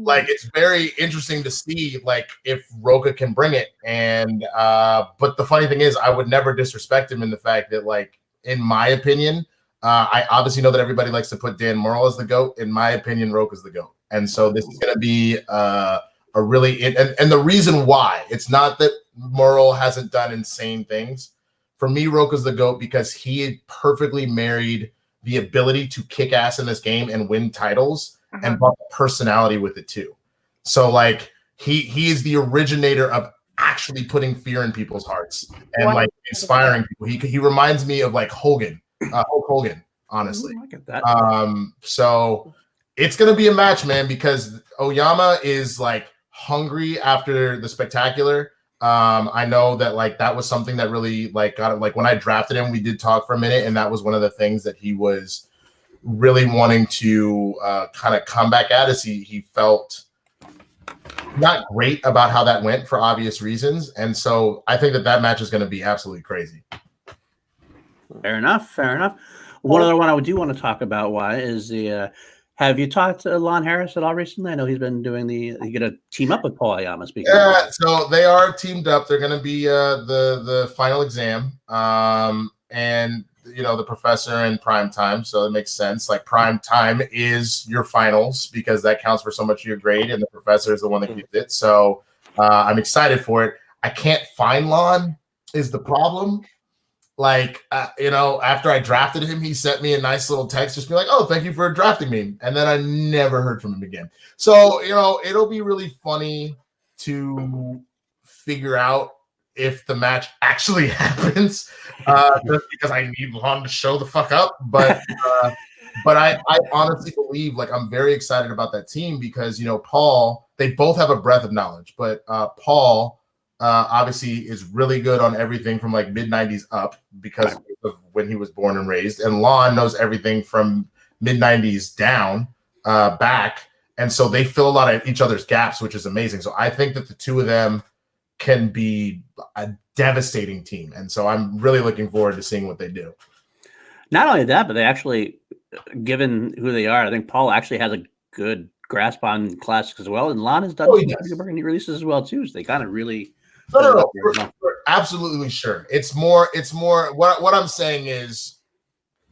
like it's very interesting to see like if Roca can bring it. And but the funny thing is I would never disrespect him in the fact that, like, in my opinion, I obviously know that everybody likes to put Dan Murrell as the GOAT. In my opinion, Roca's the GOAT. And so this is going to be a really and the reason why, it's not that Murrell hasn't done insane things. For me, Roca's the GOAT because he had perfectly married the ability to kick ass in this game and win titles and brought the personality with it too. So like he is the originator of actually putting fear in people's hearts and like inspiring people. He reminds me of like Hulk Hogan, honestly. I get that. So it's gonna be a match, man, because Oyama is like hungry after the spectacular. I know that like that was something that really like got it. Like when I drafted him, we did talk for a minute, and that was one of the things that he was really wanting to kind of come back at us. He felt not great about how that went for obvious reasons, and so I think that match is going to be absolutely crazy. Fair enough. One other one I do want to talk about, is the. Have you talked to Lon Harris at all recently? I know he's been doing you get to team up with Paul Oyama. Speaking. Yeah, so they are teamed up. They're going to be the final exam, and the professor in prime time. So it makes sense. Like prime time is your finals because that counts for so much of your grade, and the professor is the one that gets it. So I'm excited for it. I can't find Lon is the problem. Like, after I drafted him, he sent me a nice little text, just be like, "Oh, thank you for drafting me." And then I never heard from him again. So, it'll be really funny to figure out if the match actually happens, just because I need Lon to show the fuck up. But I honestly believe, like, I'm very excited about that team because, you know, Paul, they both have a breadth of knowledge, but Paul obviously is really good on everything from like mid-90s up because of when he was born and raised. And Lon knows everything from mid-90s down back. And so they fill a lot of each other's gaps, which is amazing. So I think that the two of them can be a devastating team. And so I'm really looking forward to seeing what they do. Not only that, but they actually, given who they are, I think Paul actually has a good grasp on classics as well. And Lon has done some Burgundy releases as well, too. So they kind of really... No. We're absolutely sure. It's more what I'm saying is,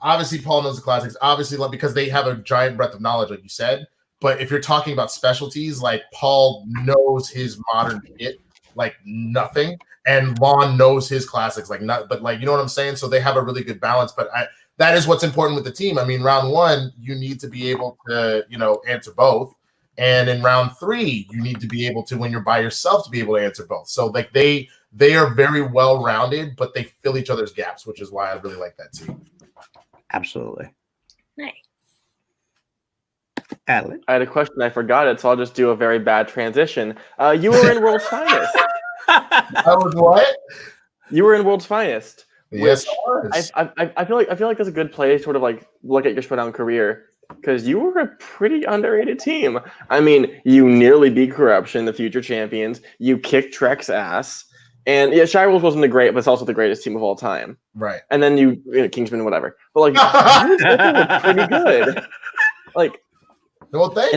obviously Paul knows the classics, obviously, because they have a giant breadth of knowledge, like you said. But if you're talking about specialties, like Paul knows his modern shit like nothing, and Lon knows his classics like not. But like, you know what I'm saying? So they have a really good balance. But that is what's important with the team. I mean, round one, you need to be able to, you know, answer both. And in round three, you need to be able to, when you're by yourself, to be able to answer both. So like they are very well rounded, but they fill each other's gaps, which is why I really like that team. Absolutely. Nice. Adelaide. I had a question. I forgot it, so I'll just do a very bad transition. You were in World's Finest. I was what? You were in World's Finest. Yes, I was. I feel like that's a good place to sort of like look at your Schmoedown career, because you were a pretty underrated team. I mean, you nearly beat Corruption, the future champions. You kicked Trek's ass. And yeah, Shy Wolves wasn't the great, but it's also the greatest team of all time. Right. And then you know, Kingsman, whatever. But like, you were pretty good. Like, well, thank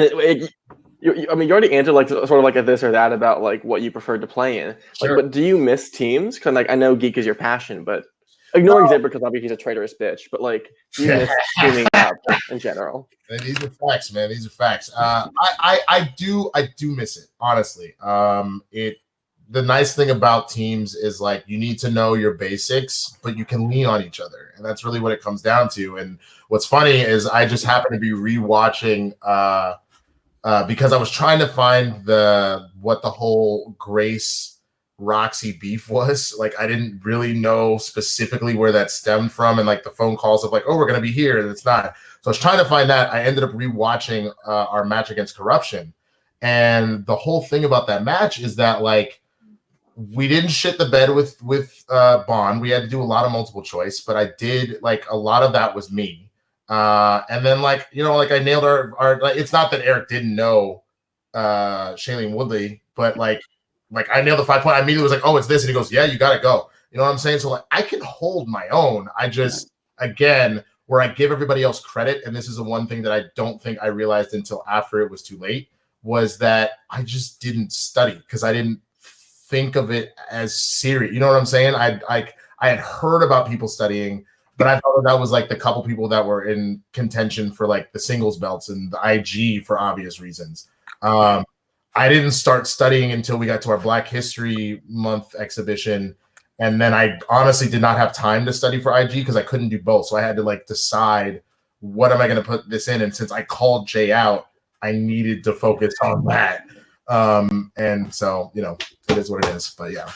you. I mean, you already answered like sort of like a this or that about like what you preferred to play in. Like, sure. But do you miss teams? Because like I know Geek is your passion, but ignoring Zip because obviously he's a traitorous bitch. But like, do you miss teaming up in general? And these are facts, man. These are facts. I do miss it, honestly. The nice thing about teams is like you need to know your basics, but you can lean on each other, and that's really what it comes down to. And what's funny is I just happen to be rewatching because I was trying to find what the whole Grace Roxy beef was. Like I didn't really know specifically where that stemmed from, and like the phone calls of like, oh, we're gonna be here, and it's not. So I was trying to find that. I ended up rewatching our match against Corruption, and the whole thing about that match is that like we didn't shit the bed with Bond. We had to do a lot of multiple choice, but I did like a lot of that was me. And then like, you know, like I nailed our like, it's not that Eric didn't know Shailene Woodley, but like I nailed the 5 point. I immediately was like, oh, it's this. And he goes, yeah, you got to go. You know what I'm saying? So like I can hold my own. I just, again, where I give everybody else credit, and this is the one thing that I don't think I realized until after it was too late, was that I just didn't study because I didn't think of it as serious. You know what I'm saying? I had heard about people studying, but I thought that was like the couple people that were in contention for like the singles belts and the IG for obvious reasons. I didn't start studying until we got to our Black History Month exhibition. And then I honestly did not have time to study for IG because I couldn't do both. So I had to like decide what am I going to put this in? And since I called Jay out, I needed to focus on that. And so, you know, it is what it is, but yeah.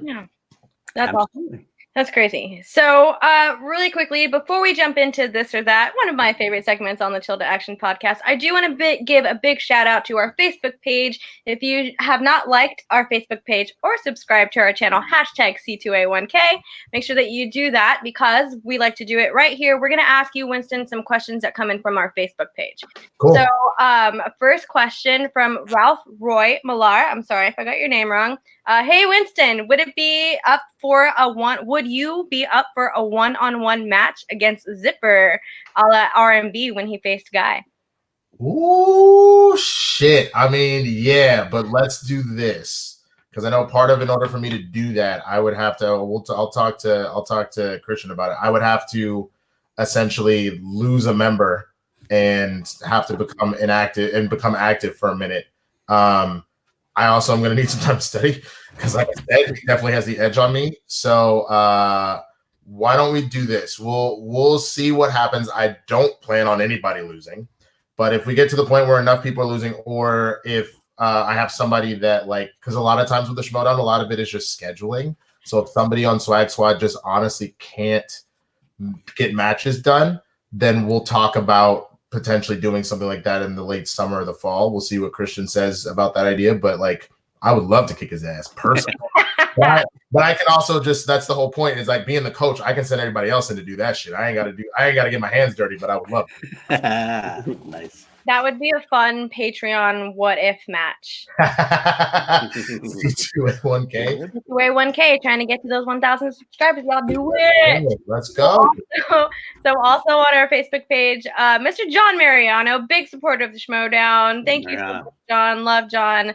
Yeah, that's awesome. That's crazy. So really quickly, before we jump into this or that, one of my favorite segments on the Chill to Action podcast, I do want to give a big shout out to our Facebook page. If you have not liked our Facebook page or subscribed to our channel, hashtag C2A1K, make sure that you do that because we like to do it right here. We're going to ask you, Winston, some questions that come in from our Facebook page. Cool. So first question from Ralph Roy Millar. I'm sorry if I got your name wrong. Hey, Winston, would you be up for a one-on-one match against Zipper a la R&B when he faced Ghai? Ooh, shit. I mean, yeah, but let's do this because I know part of in order for me to do that, I would have to. I'll talk to Christian about it. I would have to essentially lose a member and have to become inactive and become active for a minute. I also am going to need some time to study because, like I said, he definitely has the edge on me. So why don't we do this? We'll see what happens. I don't plan on anybody losing, but if we get to the point where enough people are losing, or if I have somebody that like, because a lot of times with the Schmoedown, a lot of it is just scheduling. So if somebody on Swag Squad just honestly can't get matches done, then we'll talk about potentially doing something like that in the late summer or the fall. We'll see what Christian says about that idea. But like, I would love to kick his ass personally. But I can also just, that's the whole point, is like being the coach, I can send everybody else in to do that shit. I ain't got to get my hands dirty, but I would love it. Nice. That would be a fun Patreon what if match. C2 at 1K. C2 1K, trying to get to those 1,000 subscribers. Y'all do it. Let's go. So also on our Facebook page, Mr. John Mariano, big supporter of the Schmoedown. Thank you so much, John. Love John.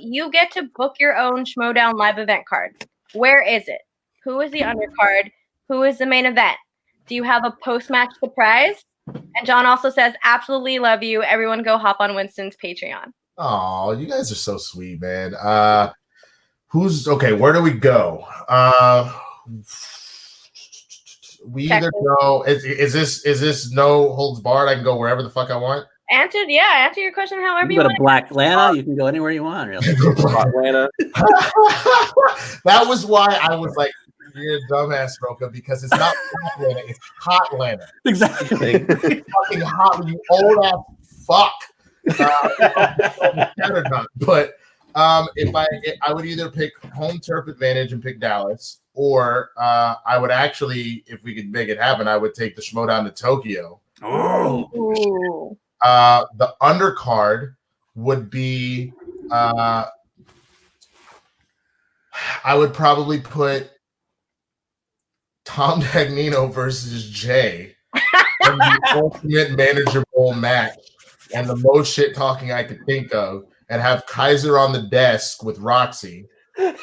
You get to book your own Schmoedown live event card. Where is it? Who is the undercard? Who is the main event? Do you have a post-match surprise? And John also says, absolutely love you. Everyone go hop on Winston's Patreon. Oh, you guys are so sweet, man. Who's okay? Where do we go? We either go. Is this no holds barred? I can go wherever the fuck I want. Answer your question however you want. You go to Black Atlanta. You can go anywhere you want. Really. Atlanta. That was why I was like, you're a dumbass, Roka, because it's not Atlanta, it's hot Atlanta. Exactly. It's fucking hot, you old ass fuck. But if I would either pick home turf advantage and pick Dallas, or I would actually, if we could make it happen, I would take the Schmoedown to Tokyo. Oh. The undercard would be I would probably put Tom Dagnino versus Jay in the ultimate manager bowl match, and the most shit talking I could think of, and have Kaiser on the desk with Roxy. And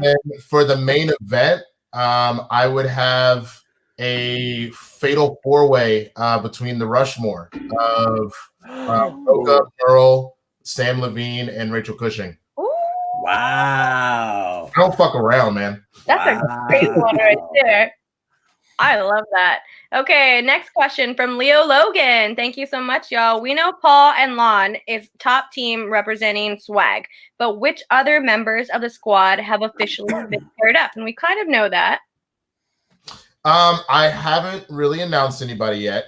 then for the main event, I would have a fatal four-way between the Rushmore of Roka, Earl, Sam Levine, and Rachel Cushing. Wow. I don't fuck around, man. That's a great one right there. I love that. Okay, next question from Leo Logan. Thank you so much, y'all. We know Paul and Lon is top team representing Swag, but which other members of the squad have officially been paired up? And we kind of know that. I haven't really announced anybody yet.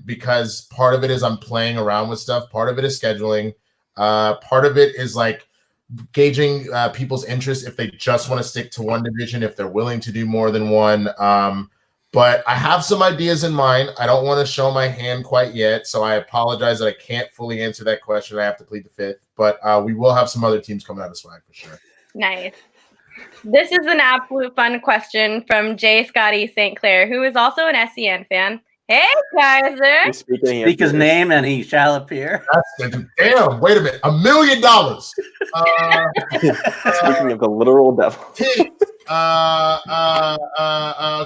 Because part of it is I'm playing around with stuff. Part of it is scheduling. Part of it is like gauging people's interest if they just want to stick to one division, if they're willing to do more than one. But I have some ideas in mind. I don't want to show my hand quite yet, so I apologize that I can't fully answer that question. I have to plead the fifth, but we will have some other teams coming out of Swag for sure. Nice. This is an absolute fun question from Jay Scotty St. Clair, who is also an SEN fan. Hey, Kaiser. Speak his name and he shall appear. Damn, wait a minute. $1 million. Speaking of the literal devil.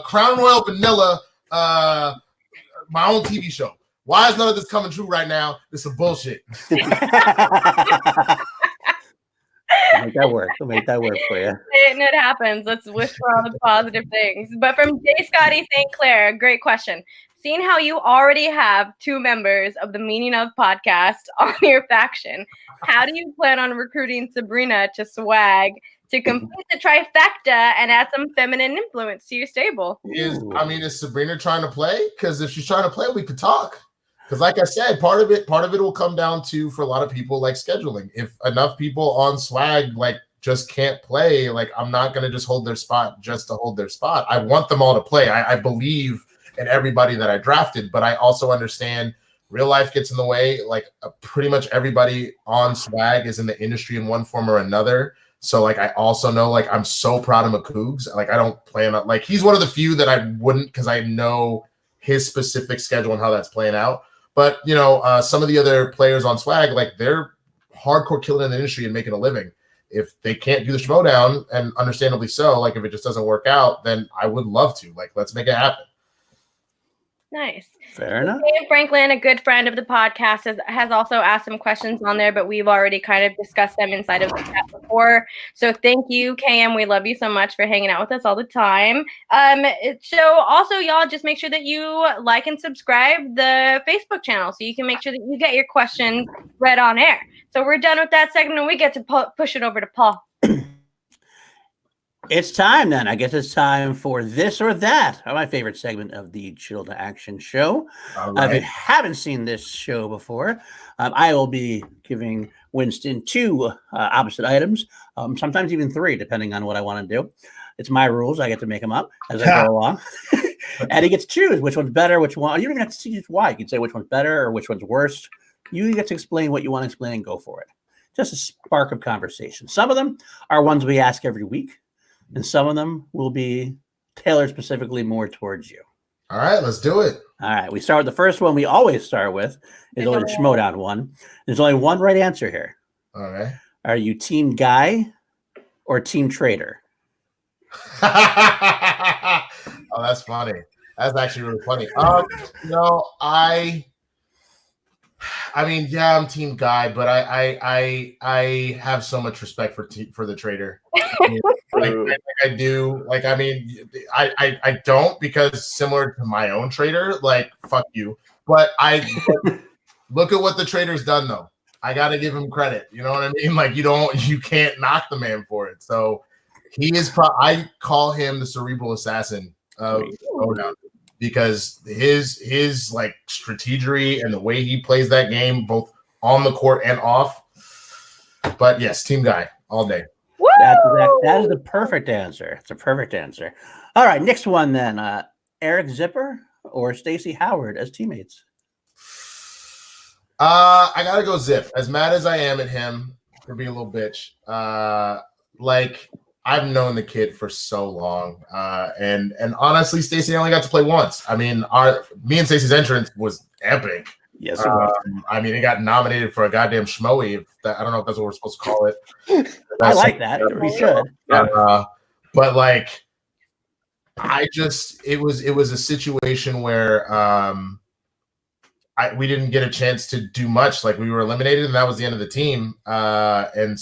Crown Royal Vanilla, my own TV show. Why is none of this coming true right now? This is bullshit. We'll make that work for you. And it happens. Let's wish for all the positive things. But from Jay Scotty St. Clair, great question. Seeing how you already have 2 members of the Meaning of podcast on your faction, how do you plan on recruiting Sabrina to Swag to complete the trifecta and add some feminine influence to your stable? Is Sabrina trying to play? Because if she's trying to play, we could talk. Because like I said, part of it will come down to, for a lot of people, like scheduling. If enough people on Swag like just can't play, like I'm not going to just hold their spot just to hold their spot. I want them all to play. I believe in everybody that I drafted, but I also understand real life gets in the way. Like pretty much everybody on Swag is in the industry in one form or another. So like I also know, like I'm so proud of McCougs. Like I don't plan on, like he's one of the few that I wouldn't, because I know his specific schedule and how that's playing out. But you know, some of the other players on Swag, like they're hardcore killing in the industry and making a living. If they can't do the Schmoedown, and understandably so, like if it just doesn't work out, then I would love to. Like let's make it happen. Nice. Fair enough. Dave Franklin, a good friend of the podcast, has also asked some questions on there, but we've already kind of discussed them inside of the chat before. So thank you, KM. We love you so much for hanging out with us all the time. So also, y'all, just make sure that you like and subscribe the Facebook channel so you can make sure that you get your questions read on air. So we're done with that segment, and we get to push it over to Paul. It's time then. I guess it's time for This or That, my favorite segment of the Chill to Action show. If you haven't seen this show before, I will be giving Winston 2 opposite items, sometimes even 3, depending on what I want to do. It's my rules. I get to make them up as I go along. And he gets to choose which one's better, which one. You don't even have to choose why. You can say which one's better or which one's worse. You get to explain what you want to explain and go for it. Just a spark of conversation. Some of them are ones we ask every week, and some of them will be tailored specifically more towards you. All right, let's do it. All right, we start with the first one we always start with. Is only the Schmoedown one. There's only one right answer here. All right. Are you Team Ghai or Team Trader? Oh, that's funny. That's actually really funny. No, I mean, yeah, I'm Team Ghai, but I have so much respect for the trader. I do. Like, I mean, I don't, because similar to my own trader, like, fuck you. But I look at what the trader's done, though. I got to give him credit. You know what I mean? Like, you can't knock the man for it. So he is. I call him the cerebral assassin of Schmoedown, because his like strategery and the way he plays that game, both on the court and off. But yes, Team Ghai all day. That is the perfect answer. It's a perfect answer. All right, next one then. Eric Zipper or Stacey Howard as teammates? I gotta go Zip. As mad as I am at him for being a little bitch, like, I've known the kid for so long, and honestly, Stacey only got to play once. I mean, me and Stacey's entrance was epic. Yes, it was. I mean, it got nominated for a goddamn Schmoey. I don't know if that's what we're supposed to call it. I like that. We should. But like, it was a situation where we didn't get a chance to do much. Like, we were eliminated, and that was the end of the team. And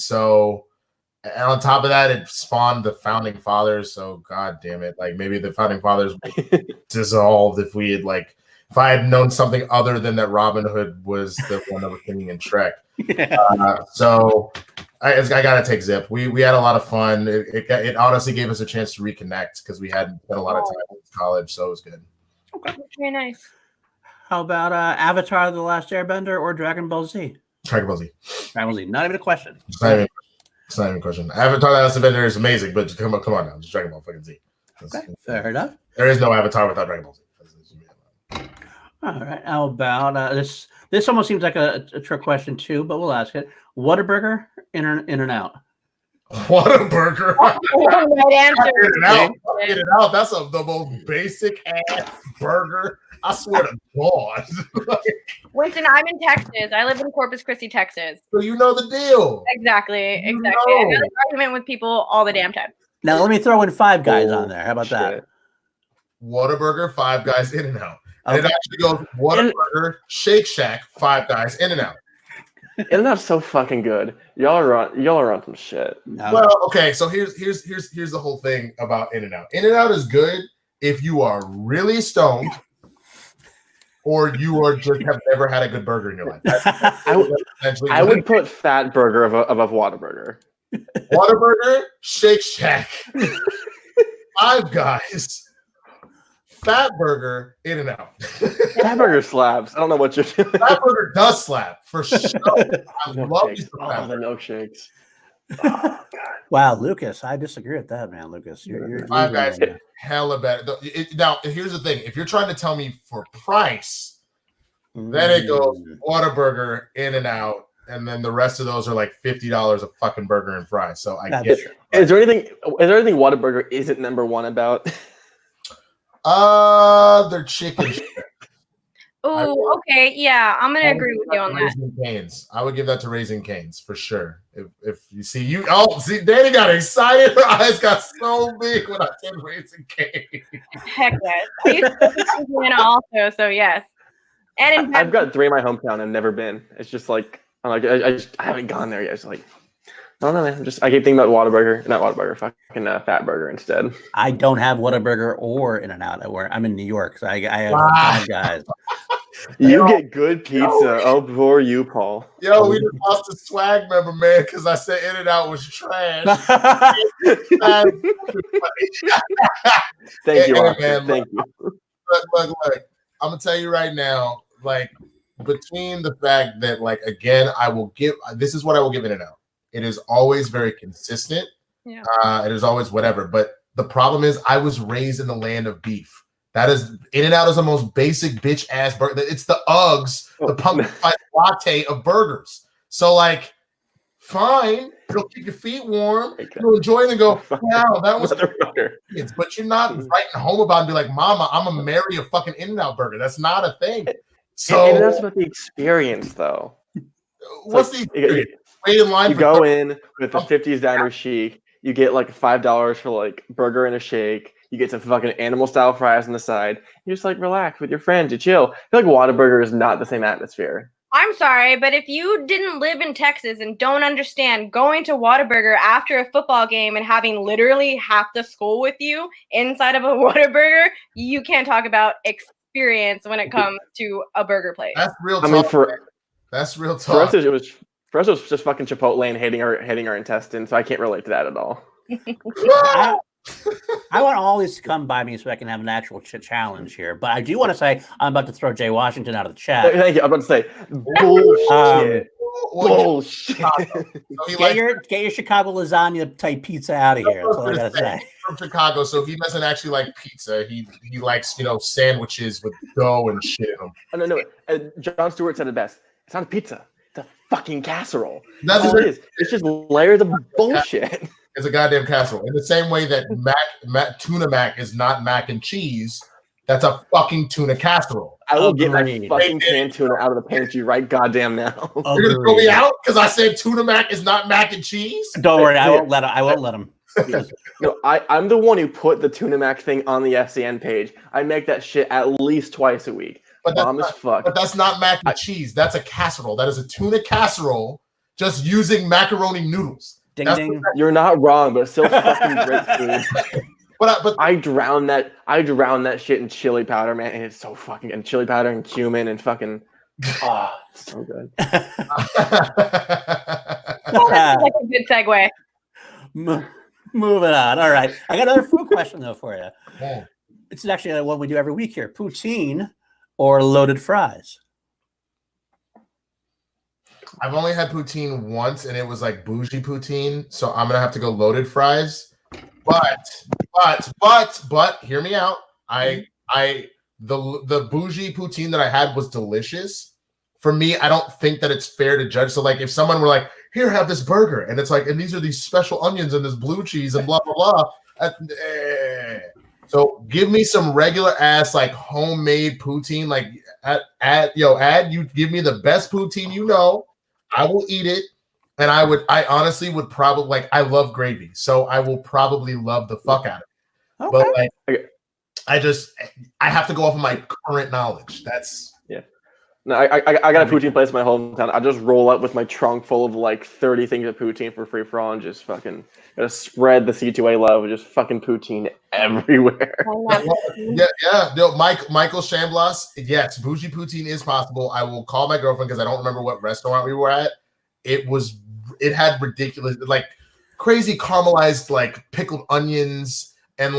on top of that, it spawned the Founding Fathers. So, god damn it. Like, maybe the Founding Fathers dissolved if I had known something other than that Robin Hood was the one that was singing in Shrek. So I got to take Zip. We had a lot of fun. It honestly gave us a chance to reconnect, because we hadn't spent a lot of time in college. So it was good. Okay, very nice. How about Avatar: The Last Airbender or Dragon Ball Z? Dragon Ball Z. Dragon Ball Z. Not even a question. It's not even a question. Avatar: The Last Airbender is amazing, but come on now. Just Dragon Ball fucking Z. Okay, fair enough. There is no Avatar without Dragon Ball Z. All right. How about this almost seems like a trick question too, but we'll ask it. Whataburger, in and out? Whataburger. Right answer. In and out. That's the most basic ass burger. I swear to God. Winston, I'm in Texas. I live in Corpus Christi, Texas. So you know the deal. Exactly. I have an argument with people all the damn time. Now let me throw in Five Guys on there. How about that? Whataburger, Five Guys, In and Out. And it actually goes Whataburger, Shake Shack, Five Guys, In and Out. In and Out's so fucking good. Y'all are on some shit. No. Well, okay, so here's the whole thing about In and Out. In and Out is good if you are really stoned, or you are just have never had a good burger in your life. I would put Fat Burger above Whataburger. Whataburger, Shake Shack, Five Guys, Fat Burger, In and Out. Fat Burger slaps. I don't know what you're doing. Fat Burger does slap for sure. I love these the milkshakes. Oh, God. Wow, Lucas, I disagree with that, man. Lucas, you're Five Guys hella better. Now, here's the thing: if you're trying to tell me for price, then it goes Whataburger, In and Out, and then the rest of those are like $50 a fucking burger and fries. So I get it. Is there anything Whataburger isn't number one about? Their chicken. Oh, okay. Yeah, I'm gonna agree with you on that. Raising Cane's. I would give that to Raising Cane's for sure. If you see Danie got excited. Her eyes got so big when I said Raising Cane's. Heck yes. I used to live in Indiana also, so yes. And I've got 3 in my hometown and never been. It's just like I haven't gone there yet. It's like I don't know, man. I keep thinking about Whataburger, not Whataburger, fucking Fat Burger instead. I don't have Whataburger or In-N-Out. I'm in New York, so I have Wow. Five Guys. You get good pizza. Oh, poor you, Paul. Yo, we just lost a swag member, man, because I said In-N-Out was trash. Thank you, Hey, Oscar. man, Thank you. Look. I'm gonna tell you right now, like, between the fact that, like, again, this is what I will give In-N-Out. It is always very consistent. Yeah. It is always whatever. But the problem is, I was raised in the land of beef. That is, In-N-Out is the most basic bitch ass burger. It's the Uggs, the pumpkin spice latte of burgers. So, like, fine, it'll keep your feet warm. You'll enjoy it and go, wow, that was good. But you're not writing home about it and be like, Mama, I'm gonna marry a fucking In-N-Out burger. That's not a thing. So and that's about the experience, though. What's the experience? Wait in line. You go in with the 50s diner chic. You get like $5 for like burger and a shake. You get some fucking animal style fries on the side. You just like relax with your friends. You chill. I feel like Whataburger is not the same atmosphere. I'm sorry, but if you didn't live in Texas and don't understand going to Whataburger after a football game and having literally half the school with you inside of a Whataburger, you can't talk about experience when it comes to a burger place. That's real talk. I mean, that's real talk. For us, it was just fucking Chipotle and hitting our intestines, so I can't relate to that at all. I want all these to come by me so I can have an actual challenge here. But I do want to say I'm about to throw Jay Washington out of the chat. Thank you. I'm about to say bullshit. Bullshit. Get your Chicago lasagna type pizza out of here. That's all I gotta say. From Chicago, so he doesn't actually like pizza. He likes sandwiches with dough and shit in them. No. Jon Stewart said it best. It's not a pizza. It's a fucking casserole. That's all it is. It's just layers of bullshit. It's a goddamn casserole. In the same way that tuna mac is not mac and cheese, that's a fucking tuna casserole. I will get my fucking canned tuna out of the pantry right goddamn now. You're gonna throw me out because I said tuna mac is not mac and cheese? Don't worry, I won't let him. No, I'm the one who put the tuna mac thing on the SCN page. I make that shit at least twice a week. But that's not mac and cheese. That's a casserole. That is a tuna casserole just using macaroni noodles. Ding, ding. You're not wrong, but it's still fucking great food. But I drown that shit in chili powder, man, and it's so fucking and chili powder and cumin and fucking it's so good. That's like a good segue. Moving on. All right, I got another food question though for you. Yeah. It's actually one we do every week here: poutine or loaded fries. I've only had poutine once, and it was like bougie poutine, so I'm gonna have to go loaded fries. But hear me out. The bougie poutine that I had was delicious. For me, I don't think that it's fair to judge. So, like, if someone were like, "Here, have this burger," and it's like, and these are these special onions and this blue cheese and blah blah blah. So, give me some regular ass like homemade poutine. Like, you give me the best poutine you know. I will eat it. And I honestly would probably like, I love gravy, so I will probably love the fuck out of it. Okay. But like, I have to go off of my current knowledge. That's No, I got a poutine place in my hometown. I just roll up with my trunk full of like 30 things of poutine for free for all, and just fucking gotta spread the C2A love with just fucking poutine everywhere. Yeah. No, Michael Chamblas. Yes, bougie poutine is possible. I will call my girlfriend because I don't remember what restaurant we were at. It had ridiculous, like crazy caramelized, like pickled onions and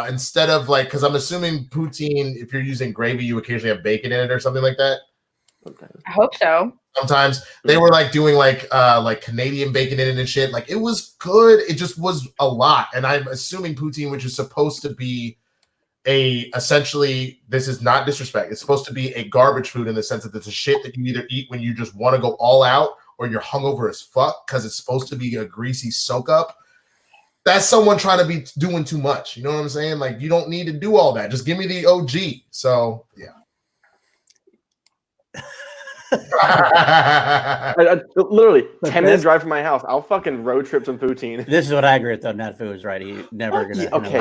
instead of like, because I'm assuming poutine, if you're using gravy, you occasionally have bacon in it or something like that. I hope so. Sometimes they were like doing like Canadian bacon in it and shit. Like it was good. It just was a lot. And I'm assuming poutine, which is supposed to be essentially, this is not disrespect. It's supposed to be a garbage food in the sense that it's a shit that you either eat when you just want to go all out or you're hungover as fuck because it's supposed to be a greasy soak up. That's someone trying to be doing too much. You know what I'm saying? Like, you don't need to do all that. Just give me the OG. So, yeah. I literally 10-minute drive from my house. I'll fucking road trip some poutine. This is what I agree with though. Nat Food is right. He's never gonna. Okay,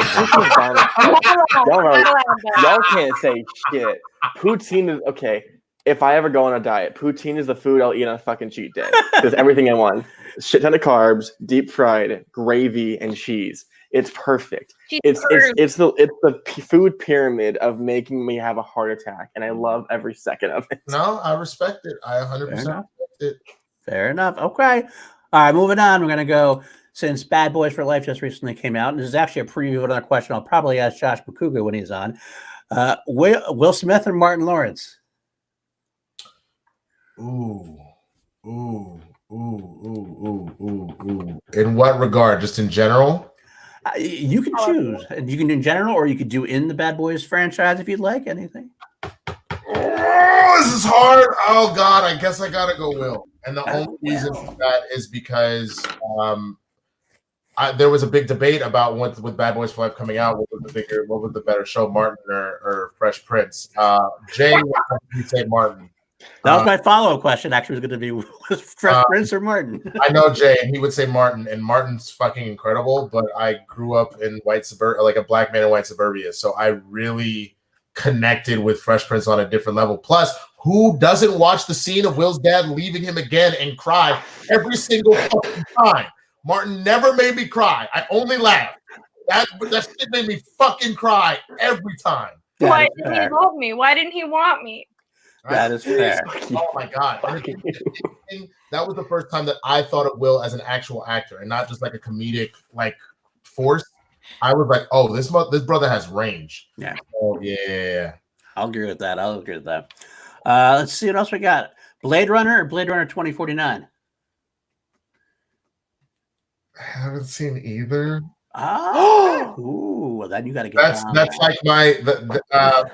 y'all can't say shit. Poutine is okay. if I ever go on a diet, poutine is the food I'll eat on a fucking cheat day. There's everything in one. Shit ton of carbs, deep fried, gravy, and cheese. It's perfect. It's the food pyramid of making me have a heart attack, and I love every second of it. No, I respect it. I 100% respect it. Fair enough. Okay. All right, moving on. We're gonna go, since Bad Boys for Life just recently came out, and this is actually a preview of another question I'll probably ask Josh Bakuga when he's on. Will Smith or Martin Lawrence? Ooh. In what regard? Just in general? You can choose. You can do in general, or you could do in the Bad Boys franchise if you'd like. Anything. Oh, this is hard. Oh God, I guess I gotta go Will. And the only reason for that is because there was a big debate about with Bad Boys for Life coming out, what was the better show, Martin or Fresh Prince? Jay would say Martin. That was my follow-up question. Actually, was going to be Fresh Prince or Martin. I know Jay, and he would say Martin, and Martin's fucking incredible. But I grew up in white suburbia, like a black man in white suburbia, so I really connected with Fresh Prince on a different level. Plus, who doesn't watch the scene of Will's dad leaving him again and cry every single fucking time? Martin never made me cry. I only laughed. That shit made me fucking cry every time. Why didn't he love me? Why didn't he want me? That is fair. Oh my God. That was the first time that I thought of Will as an actual actor and not just like a comedic like force. I was like, oh, this brother has range. Yeah. Oh yeah. I'll agree with that. Let's see what else we got. Blade Runner or Blade Runner 2049? I haven't seen either. Ooh, then you got to get that's like my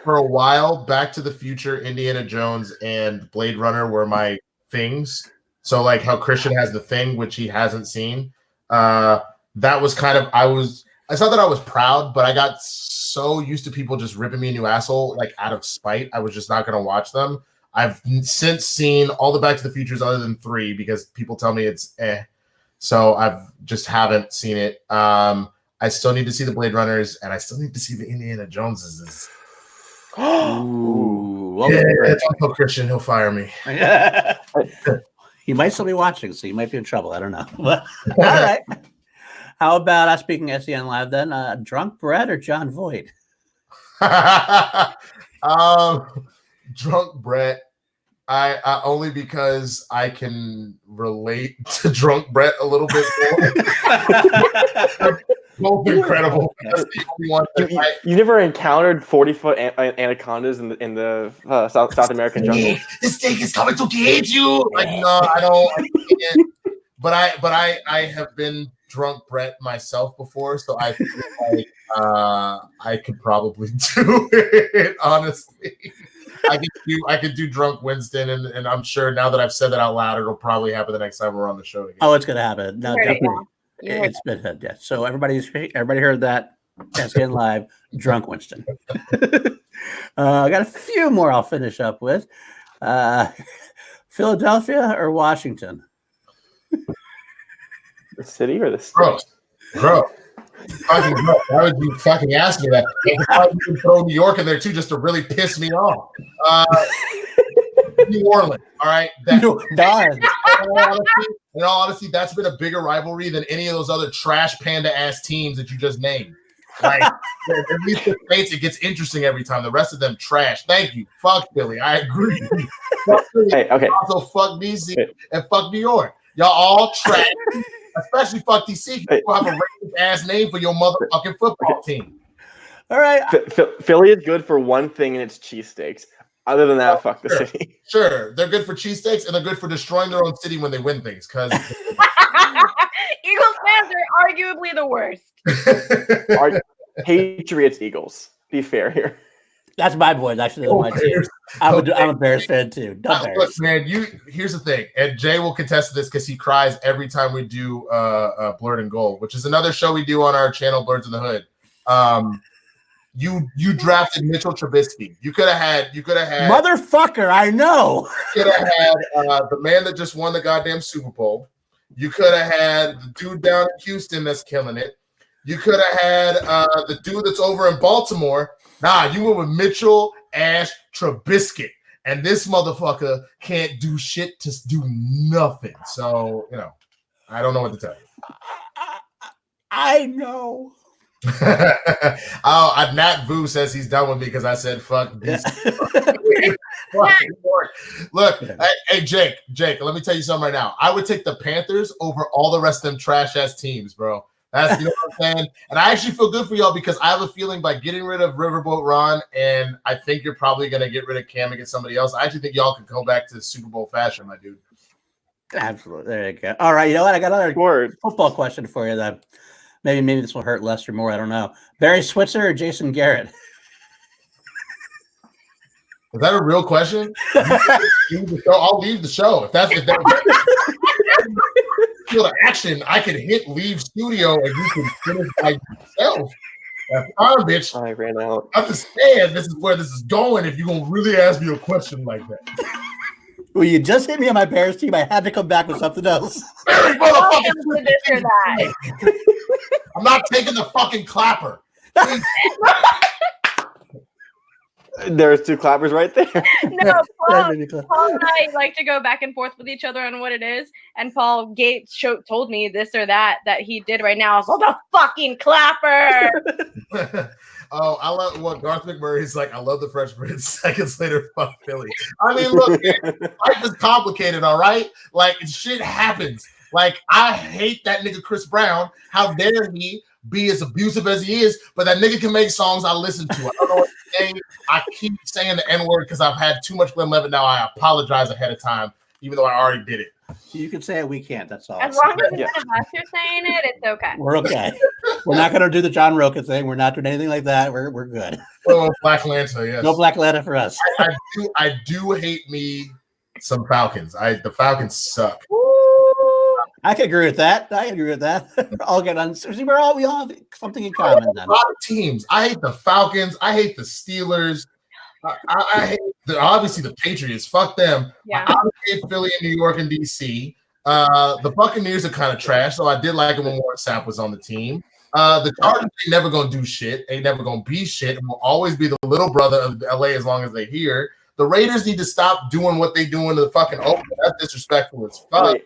for a while. Back to the Future, Indiana Jones, and Blade Runner were my things. So like how Christian has The Thing, which he hasn't seen. That was kind of it's not that I was proud, but I got so used to people just ripping me a new asshole like out of spite. I was just not going to watch them. I've since seen all the Back to the Futures other than 3 because people tell me it's So I've just haven't seen it. I still need to see the Blade Runners, and I still need to see the Indiana Joneses. Ooh, don't tell Christian, he'll fire me. He might still be watching, so you might be in trouble. I don't know. But, all right. How about speaking SEN Live then? Drunk Brett or John Voight? Drunk Brett. I only because I can relate to Drunk Brett a little bit more. Both incredible. That's the only one you never encountered 40-foot anacondas in the South American jungle? This snake is coming to get you. Like no, I don't. I can't. But I have been Drunk Brett myself before, so I feel like I could probably do it. Honestly. I could do Drunk Winston, and I'm sure now that I've said that out loud, it'll probably happen the next time we're on the show again. Oh, it's gonna happen. No, definitely. It's been yeah. So everybody heard that. SEN Live, Drunk Winston. I got a few more I'll finish up with. Philadelphia or Washington? The city or the state? Bro. Fucking bro. Why would you fucking ask me that? You can throw New York in there too, just to really piss me off. New Orleans, all right. In all honesty, that's been a bigger rivalry than any of those other trash panda ass teams that you just named. Like at least the States, it gets interesting every time. The rest of them trash. Thank you. Fuck Philly. I agree. Fuck Philly. Hey, okay. Also, fuck DC and fuck New York. Y'all all trash. Especially fuck DC. You have a racist ass name for your motherfucking football team. All right. Philly is good for one thing, and it's cheesesteaks. Other than that, fuck the city. Sure, they're good for cheesesteaks, and they're good for destroying their own city when they win things. Because Eagles fans are arguably the worst. Patriots, Eagles. Be fair here. That's my boys. Actually, that's my team. I'm a Bears fan too. Look, man, here's the thing, and Jay will contest this because he cries every time we do Blurred and Gold, which is another show we do on our channel, Blurs in the Hood. You drafted Mitchell Trubisky. You could have had motherfucker. I know. You could have had the man that just won the goddamn Super Bowl. You could have had the dude down in Houston that's killing it. You could have had the dude that's over in Baltimore. Nah, you went with Mitchell Trubisky. and this motherfucker can't do shit to do nothing. So, I don't know what to tell you. I know. Nat Vu says he's done with me because I said fuck DC. Look, hey Jake, let me tell you something right now. I would take the Panthers over all the rest of them trash ass teams, bro. That's, you know what I'm saying? And I actually feel good for y'all because I have a feeling by getting rid of Riverboat Ron, and I think you're probably going to get rid of Cam and get somebody else. I actually think y'all can go back to Super Bowl fashion, my dude. Absolutely. There you go. All right. You know what? I got another football question for you that maybe this will hurt less or more. I don't know. Barry Switzer or Jason Garrett? Is that a real question? I'll leave the show. If that's feel the action, I can hit leave studio and you can finish by yourself. That's fine, bitch. I ran out. Understand this is where this is going if you're going to really ask me a question like that. Well, you just hit me on my Bears team. I had to come back with something else. Barry, motherfucker. I'm not taking the fucking clapper. There's two clappers right there. No, Paul and I like to go back and forth with each other on what it is. And Paul Gates told me this or that he did right now. I was like, the fucking clapper. Oh, I love what Garth McMurray's like. I love the Fresh Prince. Seconds later, fuck Philly. I mean, look, man, life is complicated, all right? Like, shit happens. Like, I hate that nigga Chris Brown. How dare he be as abusive as he is? But that nigga can make songs I listen to. I don't know what to say. I keep saying the N-word because I've had too much Glenn Levitt now. I apologize ahead of time, even though I already did it. You can say it. We can't. That's all. As long as none of us are saying it, it's okay. We're okay. We're not going to do the John Roca thing. We're not doing anything like that. We're good. Oh, Black Lanta, yes. No Black Lanta for us. I do hate me some Falcons. The Falcons suck. I can agree with that. We're all get on. We all have something in common. A lot of teams. I hate the Falcons. I hate the Steelers. I hate obviously the Patriots. Fuck them. Yeah. I hate Philly and New York and DC. The Buccaneers are kind of trash, so I did like them when Warren Sapp was on the team. The Chargers ain't never gonna do shit. Ain't never gonna be shit. And will always be the little brother of LA as long as they're here. The Raiders need to stop doing what they do in the fucking open. That's disrespectful as fuck. Wait.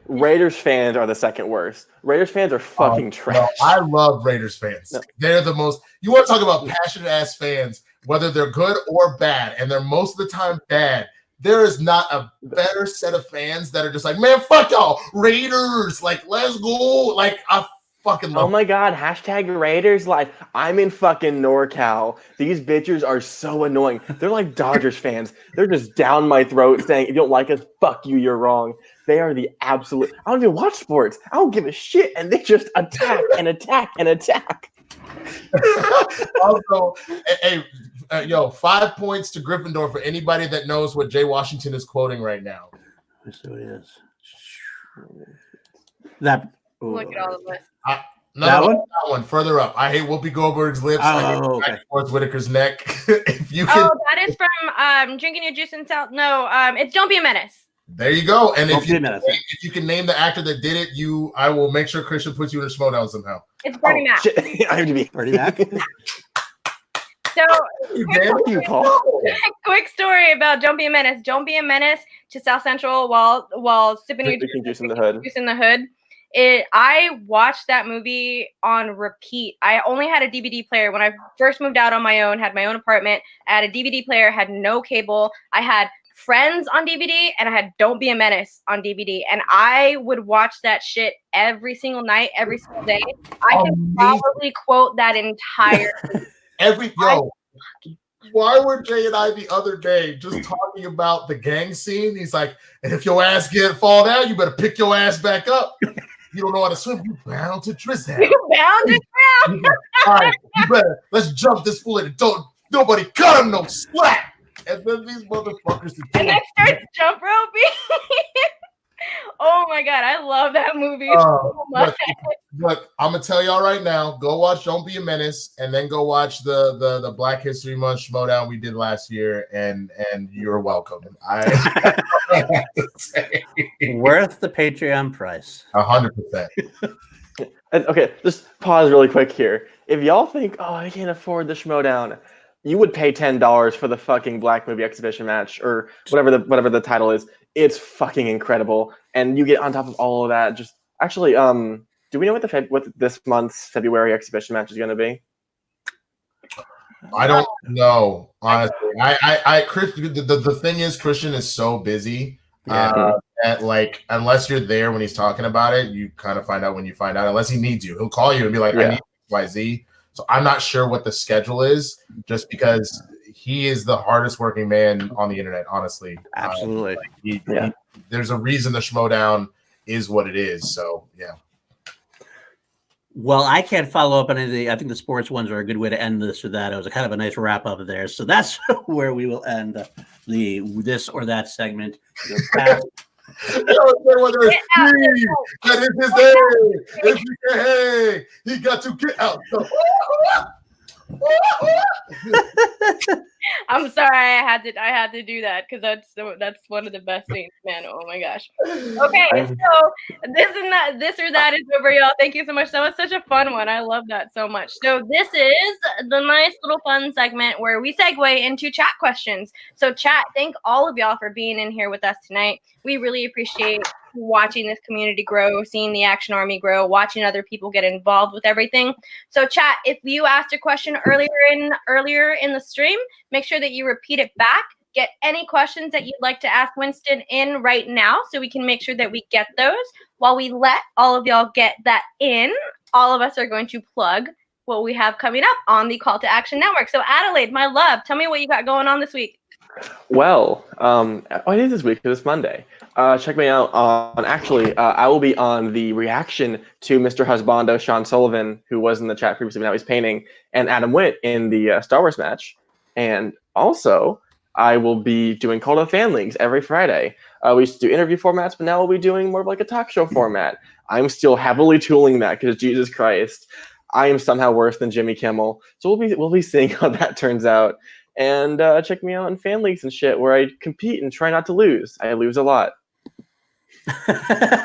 Raiders fans are the second worst. Raiders fans are fucking trash. No, I love Raiders fans. No. They're the most. You want to talk about passionate ass fans, whether they're good or bad, and they're most of the time bad. There is not a better set of fans that are just like, man, fuck y'all, Raiders. Like, let's go. Like, I fucking love. Oh my god, hashtag Raiders life. I'm in fucking NorCal. These bitches are so annoying. They're like Dodgers fans. They're just down my throat saying, if you don't like us, fuck you, you're wrong. They are the absolute. I don't even watch sports. I don't give a shit. And they just attack and attack and attack. Also, hey, 5 points to Gryffindor for anybody that knows what Jay Washington is quoting right now. Let's see what it is. That. Look at all of this. That one further up. I hate Whoopi Goldberg's lips. Okay. Towards Whitaker's neck. If you can. Oh, that is from Drinking Your Juice in South. No, it's Don't Be a Menace. There you go. And if you can name the actor that did it, I will make sure Christian puts you in a Schmoedown somehow. It's Bernie Mac. I have to be Bernie Mac. So, Paul. Quick story about Don't Be a Menace. Don't be a menace to South Central while sipping your juice in the hood. Juice in the hood. I watched that movie on repeat. I only had a DVD player when I first moved out on my own, had my own apartment. I had a DVD player, had no cable. I had Friends on DVD, and I had Don't Be a Menace on DVD. And I would watch that shit every single night, every single day. I can probably quote that entire Why were Jay and I the other day just talking about the gang scene? He's like, and if your ass fall down, you better pick your ass back up. You don't know how to swim, you bound to drown. You bound to drown. All right, you better let's jump this fool and don't nobody cut him no slack. And then these motherfuckers. And then starts jump roping. Oh my god, I love that movie so much. Look, I'm gonna tell y'all right now. Go watch Don't Be a Menace, and then go watch the Black History Month Schmoedown we did last year, and you're welcome. Worth the Patreon price. 100%. And okay, just pause really quick here. If y'all think, I can't afford the Schmoedown, you would pay $10 for the fucking Black Movie exhibition match or whatever the title is. It's fucking incredible, and you get on top of all of that. Just actually, do we know what this month's February exhibition match is going to be? I don't know, honestly. Chris, the thing is, Christian is so busy that like unless you're there when he's talking about it, you kind of find out when you find out. Unless he needs you, he'll call you and be like, "I need XYZ." So I'm not sure what the schedule is, just because he is the hardest working man on the internet. Honestly, Absolutely. There's a reason the Schmoedown is what it is. So yeah. Well, I can't follow up on any. I think the sports ones are a good way to end this or that. It was a kind of a nice wrap up there. So that's where we will end the this or that segment. That is his day. It's his day. He got to get out. I'm sorry, I had to do that because that's one of the best scenes, man. Oh my gosh. Okay, so this or that is over, y'all. Thank you so much. That was such a fun one. I love that so much. So this is the nice little fun segment where we segue into chat questions. So chat, thank all of y'all for being in here with us tonight. We really appreciate watching this community grow, seeing the Action Army grow, watching other people get involved with everything. So chat, if you asked a question earlier in the stream, make sure that you repeat it back. Get any questions that you'd like to ask Winston in right now so we can make sure that we get those. While we let all of y'all get that in, all of us are going to plug what we have coming up on the Call to Action Network. So Adelaide, my love, tell me what you got going on this week. Well, it is this week. It's Monday. Check me out on, I will be on the reaction to Mr. Husbando, Sean Sullivan, who was in the chat previously, but now he's painting, and Adam Witt in the Star Wars match. And also, I will be doing Call to Fan Leagues every Friday. We used to do interview formats, but now we'll be doing more of like a talk show format. I'm still heavily tooling that because Jesus Christ, I am somehow worse than Jimmy Kimmel. So we'll be seeing how that turns out. And check me out in fan leagues and shit where I compete and try not to lose. I lose a lot. At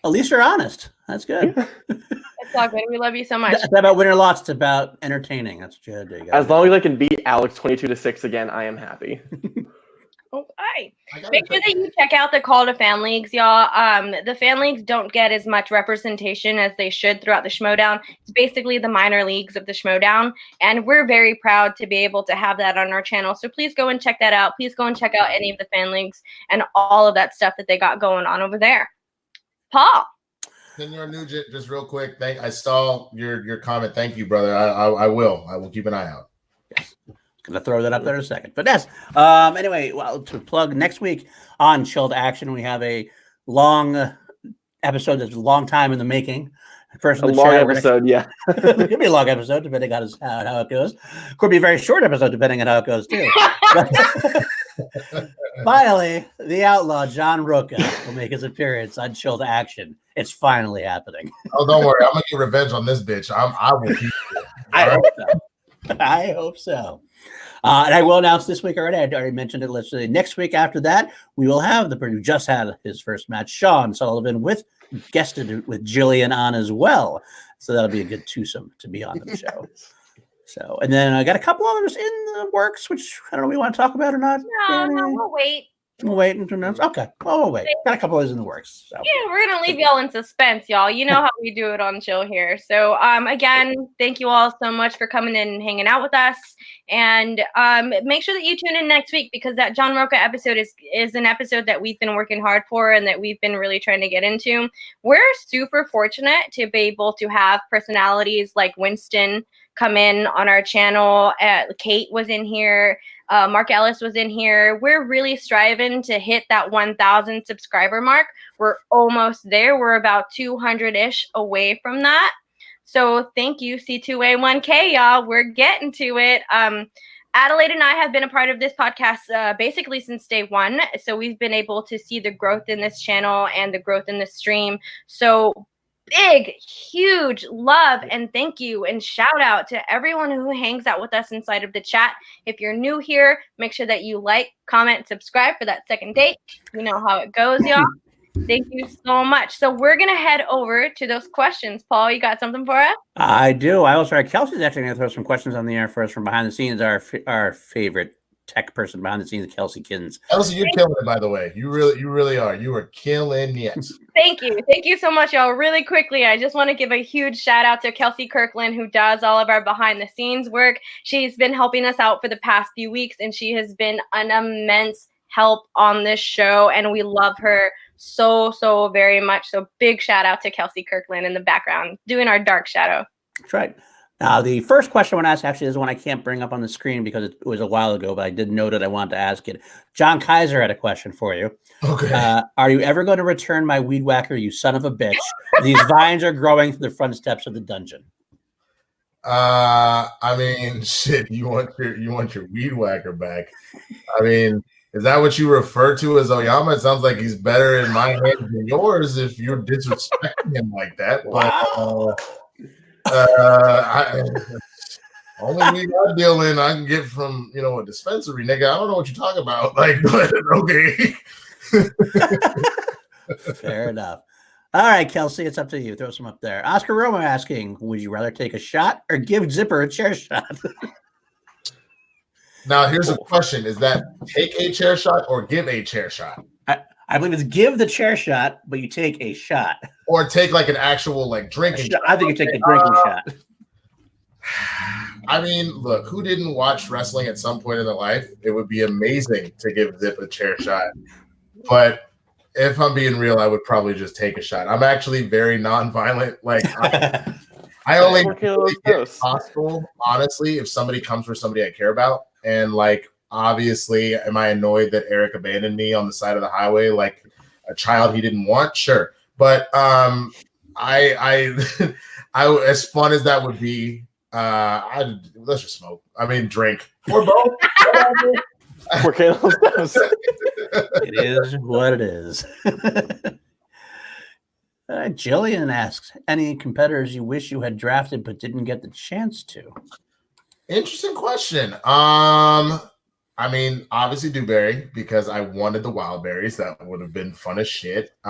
least you're honest. That's good. It's all good. We love you so much. It's not about winning or loss. It's about entertaining. That's what you had to do. As long as I can beat Alex 22-6 again, I am happy. Okay. Make sure that you check out the Call to Fan Leagues, y'all. The fan leagues don't get as much representation as they should throughout the Schmoedown. It's basically the minor leagues of the Schmoedown, and we're very proud to be able to have that on our channel. So please go and check that out. Please go and check out any of the fan leagues and all of that stuff that they got going on over there. Paul. Senor Nugent, just real quick. I saw your comment. Thank you, brother. I will keep an eye out. Yes. Gonna throw that up there in a second. But yes. Anyway, well, to plug next week on Chilled Action, we have a long episode that's a long time in the making. First, a long episode, yeah. It could be a long episode depending on how it goes. Could be a very short episode depending on how it goes too. Finally, the outlaw John Roca will make his appearance on Chilled Action. It's finally happening. Oh, don't worry, I'm gonna get revenge on this bitch. I will keep it. I hope so. I hope so. And I will announce this week already. I already mentioned it. Let's say next week after that, we will have the person who just had his first match, Sean Sullivan, guested with Jillian on as well. So that'll be a good twosome to be on the show. So, and then I got a couple others in the works, which I don't know if we want to talk about or not. No, we'll wait. We'll wait until next. Okay. Oh, we'll wait. Got a couple others in the works. So. Yeah, we're gonna leave y'all in suspense, y'all. You know how we do it on Chill here. So, again, thank you all so much for coming in and hanging out with us. And make sure that you tune in next week because that John Roca episode is an episode that we've been working hard for and that we've been really trying to get into. We're super fortunate to be able to have personalities like Winston come in on our channel. Kate was in here. Mark Ellis was in here. We're really striving to hit that 1,000 subscriber mark. We're almost there. We're about 200-ish away from that. So thank you, C2A1K, y'all. We're getting to it. Adelaide and I have been a part of this podcast basically since day one. So we've been able to see the growth in this channel and the growth in the stream. So big, huge love and thank you and shout out to everyone who hangs out with us inside of the chat. If you're new here, make sure that you like, comment, subscribe for that second date. You know how it goes, y'all. Thank you so much. So we're going to head over to those questions. Paul, you got something for us? I do. I also, Kelsey's actually going to throw some questions on the air for us from behind the scenes. Our favorite tech person behind the scenes, Kelsey Kiddens. Kelsey, you're killing it, by the way. You really are. You are killing it. Thank you so much, y'all. Really quickly, I just want to give a huge shout out to Kelsey Kirkland, who does all of our behind the scenes work. She's been helping us out for the past few weeks, and she has been an immense help on this show, and we love her so very much. So big shout out to Kelsey Kirkland in the background doing our dark shadow. That's right. Now, the first question I want to ask actually is one I can't bring up on the screen because it was a while ago, but I did know that I wanted to ask it. John Kaiser had a question for you. Okay. Are you ever going to return my weed whacker, you son of a bitch? These vines are growing through the front steps of the dungeon. I mean, shit. You want your weed whacker back? I mean, is that what you refer to as Oyama? It sounds like he's better in my hands than yours if you're disrespecting him like that. Wow. Only weed I deal in, I can get from a dispensary, nigga. I don't know what you're talking about. Like, but okay. Fair enough. All right, Kelsey, it's up to you. Throw some up there. Oscar Roma asking, would you rather take a shot or give Zipper a chair shot? Now, here's a question. Is that take a chair shot or give a chair shot? I believe it's give the chair shot, but you take a shot. Or take like an actual drinking shot. I think you take the drinking shot. I mean, look, who didn't watch wrestling at some point in their life? It would be amazing to give Zip a chair shot. But if I'm being real, I would probably just take a shot. I'm actually very non-violent. Like, I only get hostile, honestly, if somebody comes for somebody I care about. And obviously, am I annoyed that Eric abandoned me on the side of the highway like a child he didn't want? Sure. But I as fun as that would be, let's just smoke. I mean, drink. Or both. It is what it is. Jillian asks, any competitors you wish you had drafted but didn't get the chance to? Interesting question. I mean, obviously Dewberry, because I wanted the wild berries. That would have been fun as shit. It's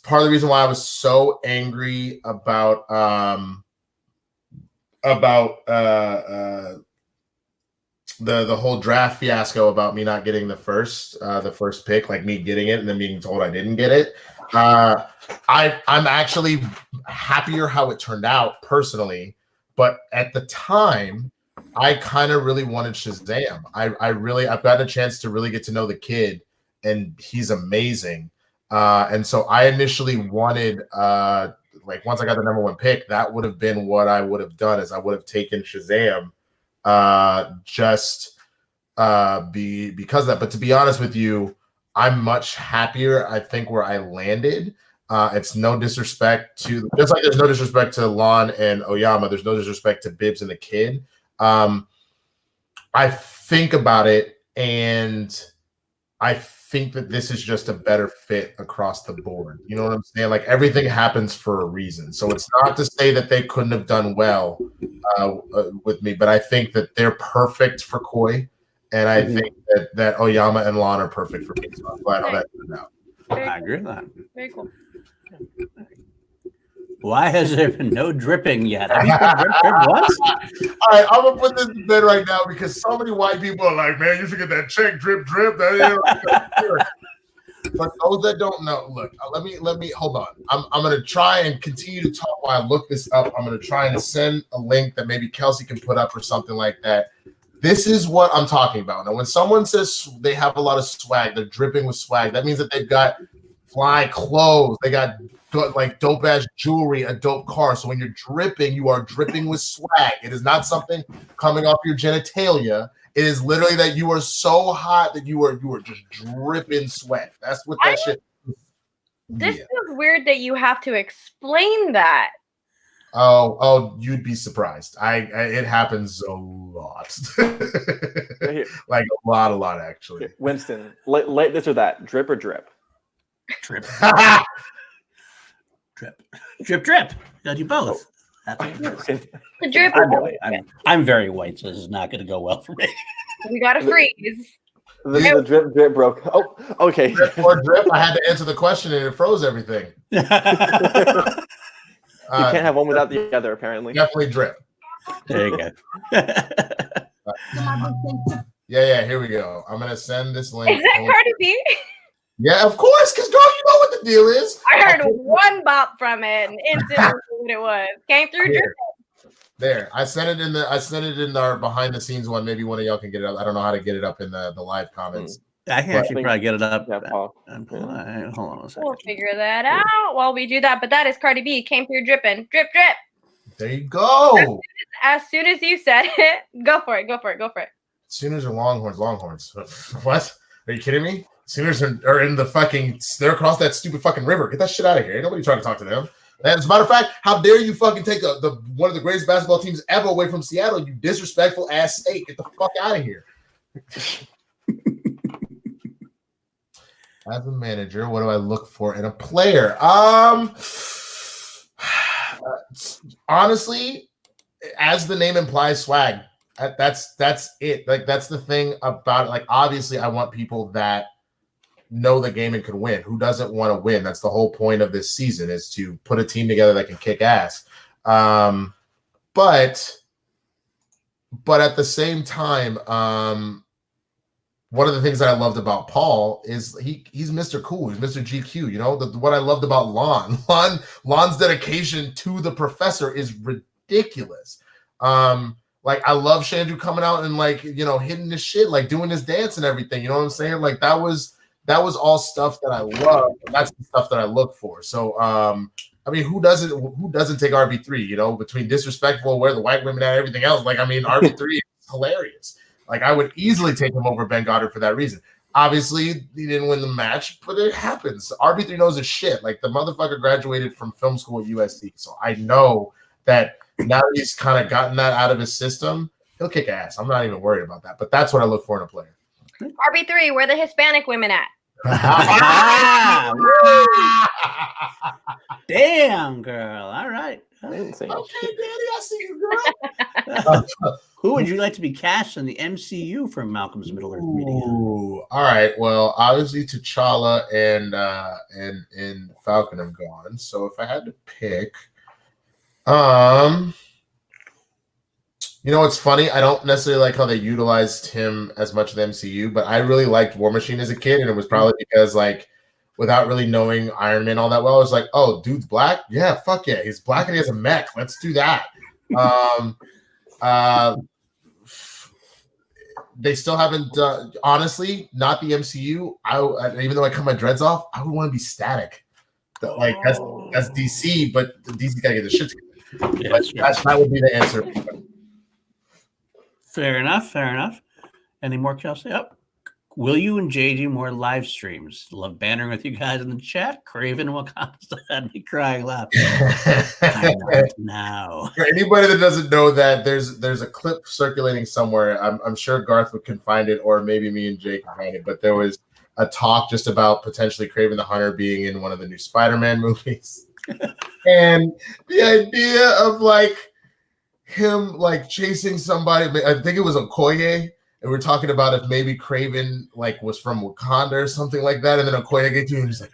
part of the reason why I was so angry about the whole draft fiasco about me not getting the first pick, like me getting it and then being told I didn't get it. I'm actually happier how it turned out personally, but at the time, I kind of really wanted Shazam. I've gotten a chance to really get to know the kid, and he's amazing. And so I initially wanted, once I got the number one pick, that would have been what I would have done, is I would have taken Shazam, because of that. But to be honest with you, I'm much happier, I think, where I landed. It's no disrespect to, just like there's no disrespect to Lon and Oyama, there's no disrespect to Bibbs and the kid. I think about it, and I think that this is just a better fit across the board. You know what I'm saying? Like, everything happens for a reason. So it's not to say that they couldn't have done well with me, but I think that they're perfect for Koi. And I think that Oyama and Lon are perfect for me. So I'm glad how that turned out. I agree with that. Very cool. Why has there been no dripping yet? Have you put drip once? All right, I'm gonna put this in bed right now because so many white people are like, "Man, you should get that check, drip. But those that don't know, look, let me hold on. I'm gonna try and continue to talk while I look this up. I'm gonna try and send a link that maybe Kelsey can put up or something like that. This is what I'm talking about. Now, when someone says they have a lot of swag, they're dripping with swag, that means that they've got fly clothes, they got dope ass jewelry, a dope car. So when you're dripping, you are dripping with swag. It is not something coming off your genitalia. It is literally that you are so hot that you are just dripping sweat. That's what that shit is. This is weird that you have to explain that. Oh, you'd be surprised. It happens a lot. Like a lot actually. Winston, light this or that. Drip or drip? Drip. Drip. Gotta do both. The drip. I'm very white, so this is not going to go well for me. We got to freeze. The drip broke. Oh, okay. Drip or drip? I had to answer the question and it froze everything. You can't have one without the other, apparently. Definitely drip. There you go. Yeah, here we go. I'm going to send this link. Is that Cardi B? Yeah, of course, because girl, you know what the deal is. I heard one bop from it and instantly knew what it was. Came through drip. There, I sent it in our behind the scenes one. Maybe one of y'all can get it up. I don't know how to get it up in the live comments. I can actually probably get it up. Yeah, Hold on a second. We'll figure that out while we do that. But that is Cardi B. Came through dripping. Drip, drip. There you go. As soon as you said it, go for it. Sooners are Longhorns. What? Are you kidding me? Sooners are in the fucking. They're across that stupid fucking river. Get that shit out of here. Ain't nobody trying to talk to them. And as a matter of fact, how dare you fucking take the one of the greatest basketball teams ever away from Seattle, you disrespectful ass state. Get the fuck out of here. As a manager, what do I look for in a player? Honestly, as the name implies, swag. That's it. Like, that's the thing about it. Like, obviously, I want people that know the game and can win. Who doesn't want to win? That's the whole point of this season, is to put a team together that can kick ass. But at the same time, one of the things that I loved about Paul is he's Mr. Cool. He's Mr. GQ. You know, what I loved about Lon's dedication to the professor is ridiculous. Like, I love Shandru coming out and, like, you know, hitting this shit, like doing this dance and everything. You know what I'm saying? Like, that was all stuff that I love. That's the stuff that I look for. So, I mean, who doesn't take RB3? You know, between disrespectful, where the white women at, everything else. Like, I mean, RB3 is hilarious. Like, I would easily take him over Ben Goddard for that reason. Obviously, he didn't win the match, but it happens. RB3 knows his shit. Like, the motherfucker graduated from film school at USC. So I know that now he's kind of gotten that out of his system, he'll kick ass. I'm not even worried about that. But that's what I look for in a player. RB3, where the Hispanic women at? Damn, girl. All right. I didn't say Okay, shit. Daddy, I see you, girl. Who would you like to be cast in the MCU from Malcolm's Middle Earth Media? Ooh, all right. Well, obviously T'Challa and Falcon have gone. So if I had to pick, you know what's funny? I don't necessarily like how they utilized him as much in the MCU, but I really liked War Machine as a kid, and it was probably because, like, without really knowing Iron Man all that well, I was like, oh, dude's black? Yeah, fuck yeah. He's black and he has a mech. Let's do that. They still haven't honestly, not the MCU. Even though I cut my dreads off, I would want to be Static. Like, that's DC, but DC gotta get the shit together. Yeah, That would be the answer. Fair enough. Any more, Kelsey? Up. Will you and Jay do more live streams? Love bantering with you guys in the chat. Craven Wakanda had me crying laughing. Now. For anybody that doesn't know that, there's a clip circulating somewhere. I'm sure Garth can find it, or maybe me and Jay can find it. But there was a talk just about potentially Craven the Hunter being in one of the new Spider-Man movies, and the idea of, like, him, like, chasing somebody. I think it was Okoye. And we're talking about if maybe Craven, like, was from Wakanda or something like that. And then Okoye gets to you and he's like,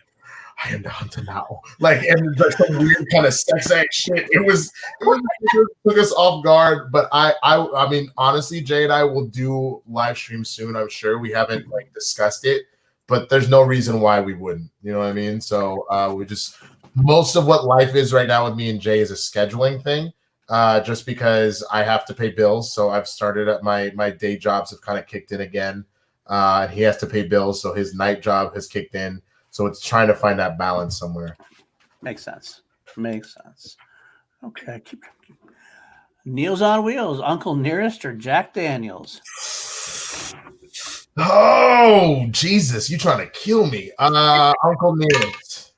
I am the hunter now. Like, and like some weird kind of sex act shit. It took us off guard. But I mean, honestly, Jay and I will do live streams soon. I'm sure we haven't, like, discussed it, but there's no reason why we wouldn't. You know what I mean? So most of what life is right now with me and Jay is a scheduling thing. Just because I have to pay bills. So I've started at my day jobs have kind of kicked in again. And he has to pay bills. So his night job has kicked in. So it's trying to find that balance somewhere. Makes sense. Okay. Neil's on Wheels. Uncle Nearest or Jack Daniels? Oh, Jesus. You trying to kill me. Uncle Nearest.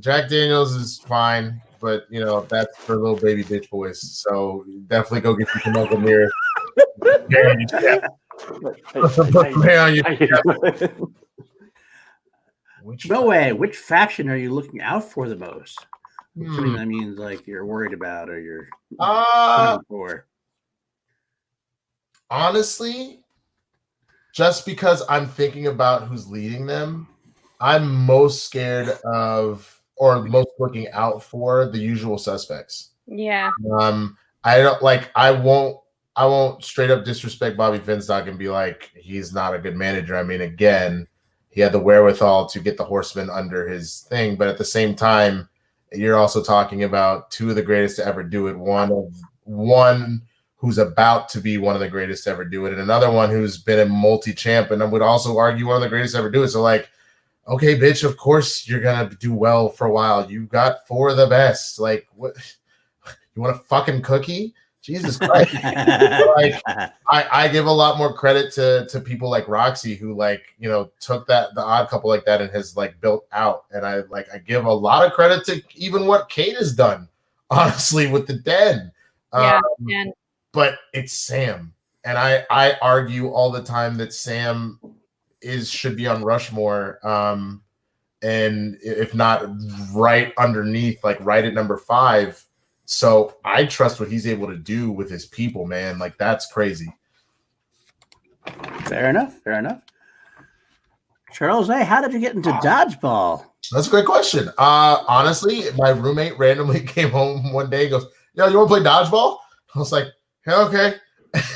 Jack Daniels is fine. But, you know, that's for little baby bitch boys. So definitely go get you some Uncle Nearest. Which faction are you looking out for the most? Something that means, like, you're worried about or you're for. Honestly, just because I'm thinking about who's leading them, I'm most scared of or most looking out for the usual suspects. Yeah. I don't like. I won't straight up disrespect Bobby Finstock and be like he's not a good manager. I mean, again, he had the wherewithal to get the Horsemen under his thing, but at the same time, you're also talking about two of the greatest to ever do it. One who's about to be one of the greatest to ever do it, and another one who's been a multi-champ, and I would also argue one of the greatest to ever do it. So, like, okay, bitch, of course you're gonna do well for a while. You got 4 of the best. Like, what? You want a fucking cookie? Jesus Christ. Like, I give a lot more credit to people like Roxy who, like, you know, took the Odd Couple like that and has like built out. And I give a lot of credit to even what Kate has done, honestly, with the Den. Yeah, but it's Sam. And I argue all the time that Sam should be on Rushmore. And if not right underneath, like right at number 5. So I trust what he's able to do with his people, man. Like, that's crazy. Fair enough. Charles A., how did you get into dodgeball? That's a great question. Honestly, my roommate randomly came home one day and goes, yo, you want to play dodgeball? I was like, hell, okay.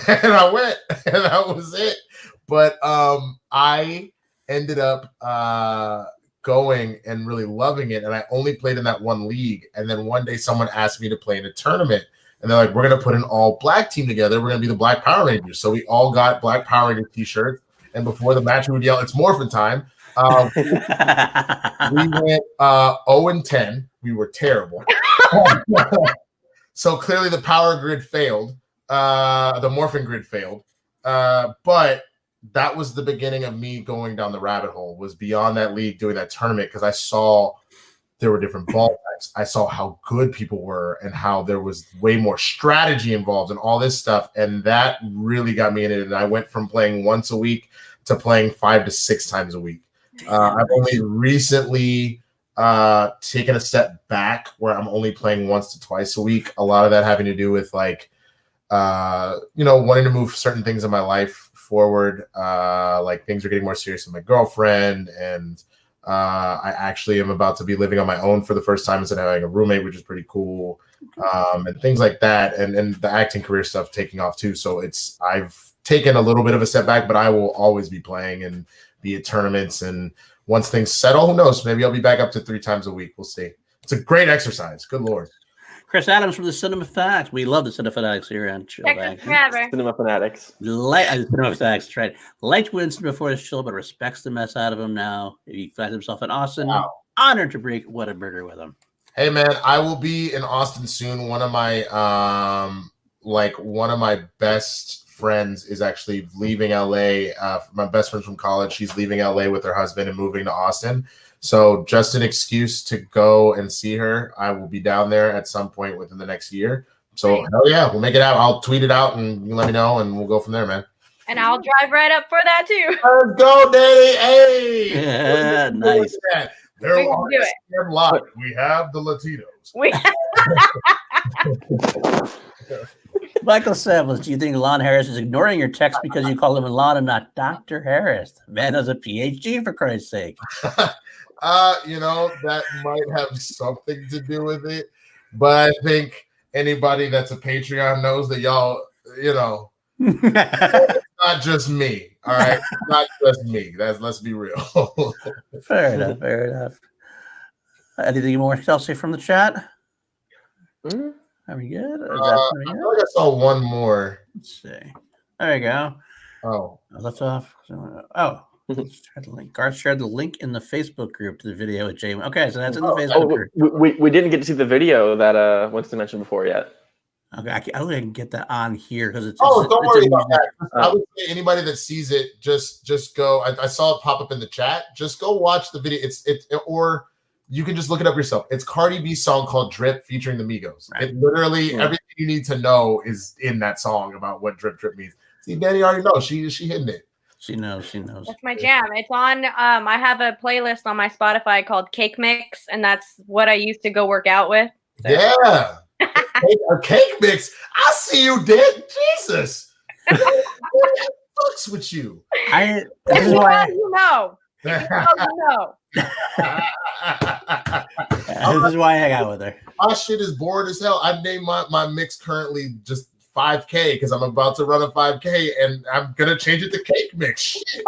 And I went, and that was it. But I ended up going and really loving it, and I only played in that one league. And then one day someone asked me to play in a tournament, and they're like, we're going to put an all-black team together. We're going to be the Black Power Rangers. So we all got Black Power Ranger t-shirts, and before the match we would yell, it's morphin' time. We went 0-10. We were terrible. So clearly the power grid failed. The morphin grid failed. But that was the beginning of me going down the rabbit hole, was beyond that league doing that tournament, because I saw there were different ball types. I saw how good people were and how there was way more strategy involved and all this stuff. And that really got me in it. And I went from playing once a week to playing 5 to 6 times a week. I've only recently taken a step back where I'm only playing once to twice a week. A lot of that having to do with like, wanting to move certain things in my life forward. Like, things are getting more serious with my girlfriend, and I actually am about to be living on my own for the first time instead of having a roommate, which is pretty cool. And things like that, and the acting career stuff taking off too. So I've taken a little bit of a step back, but I will always be playing and be at tournaments. And once things settle, who knows? Maybe I'll be back up to 3 times a week. We'll see. It's a great exercise. Good Lord. Chris Adams from the Cinema Facts. We love the Cinema Fanatics here on Chill Bang. Cinema Fanatics. Cinema Facts, that's right. Liked Winston before the show, but respects the mess out of him now. He finds himself in Austin. Wow. Honored to break Whataburger with him. Hey man, I will be in Austin soon. One of my best friends is actually leaving LA. My best friend from college, she's leaving LA with her husband and moving to Austin. So just an excuse to go and see her. I will be down there at some point within the next year. So hell yeah, we'll make it out. I'll tweet it out and you let me know, and we'll go from there, man. And I'll drive right up for that too. Let's go, Danny. Hey, yeah, nice. There are a lot. We have the Latinos. Michael Samuels, do you think Lon Harris is ignoring your text because you call him Lon and not Dr. Harris? The man has a PhD, for Christ's sake. That might have something to do with it. But I think anybody that's a Patreon knows that y'all, it's not just me. All right. It's not just me. Let's be real. Fair enough. Anything more, Chelsea, from the chat? Mm-hmm. Are we good? I feel like I saw one more. Let's see. There you go. Oh. That's off. Let's try the link. Garth shared the link in the Facebook group to the video with Jay. Okay, so that's in the Facebook group. We didn't get to see the video that Winston mentioned before yet. Okay, I don't think I can get that on here because it's. Don't worry about that. I would say anybody that sees it, just go. I saw it pop up in the chat. Just go watch the video. Or you can just look it up yourself. It's Cardi B's song called "Drip" featuring the Migos. Right. It literally everything you need to know is in that song about what drip means. See, Danny already knows. She hitting it. She knows. That's my jam. It's on. I have a playlist on my Spotify called Cake Mix, and that's what I used to go work out with. So. Yeah, a cake mix. I see you did. Jesus. fucks with you? This is why You know. You know. this is why I hang out with her. My shit is bored as hell. I named my mix currently just 5K because I'm about to run a 5K and I'm gonna change it to cake mix. Shit.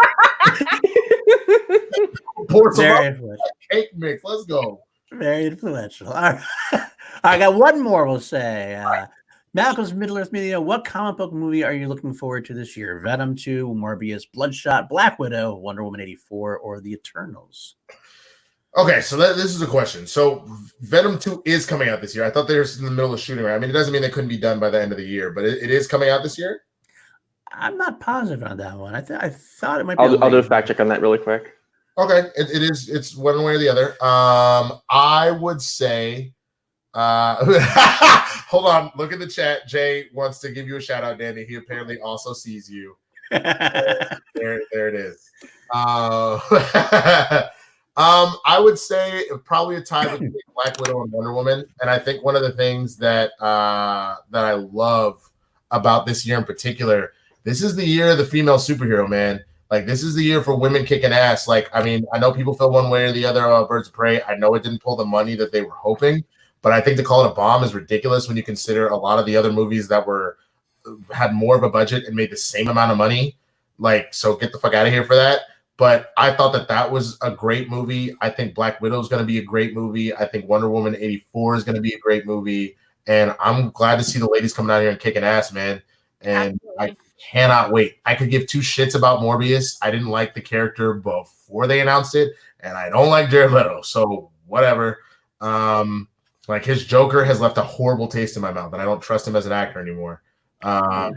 Pour some cake mix. Let's go. Very influential. All right. I got one more. We'll say Malcolm's Middle Earth Media. What comic book movie are you looking forward to this year? Venom 2, Morbius, Bloodshot, Black Widow, Wonder Woman 84, or The Eternals? Okay, so this is a question. So Venom 2 is coming out this year. I thought they were in the middle of shooting. I mean, it doesn't mean they couldn't be done by the end of the year, but it is coming out this year? I'm not positive on that one. I thought it might be. I'll do a fact check on that really quick. Okay, it is. It's one way or the other. I would say. Hold on. Look at the chat. Jay wants to give you a shout out, Danny. He apparently also sees you. There it is. I would say probably a tie between Black Widow and Wonder Woman. And I think one of the things that I love about this year in particular, this is the year of the female superhero, man. Like, this is the year for women kicking ass. Like, I mean, I know people feel one way or the other about Birds of Prey. I know it didn't pull the money that they were hoping, but I think to call it a bomb is ridiculous when you consider a lot of the other movies that had more of a budget and made the same amount of money. Like, so get the fuck out of here for that. But I thought that was a great movie. I think Black Widow is going to be a great movie. I think Wonder Woman 84 is going to be a great movie. And I'm glad to see the ladies coming out here and kicking ass, man. And I cannot wait. I could give two shits about Morbius. I didn't like the character before they announced it, and I don't like Jared Leto. So whatever. Like, his Joker has left a horrible taste in my mouth, and I don't trust him as an actor anymore. I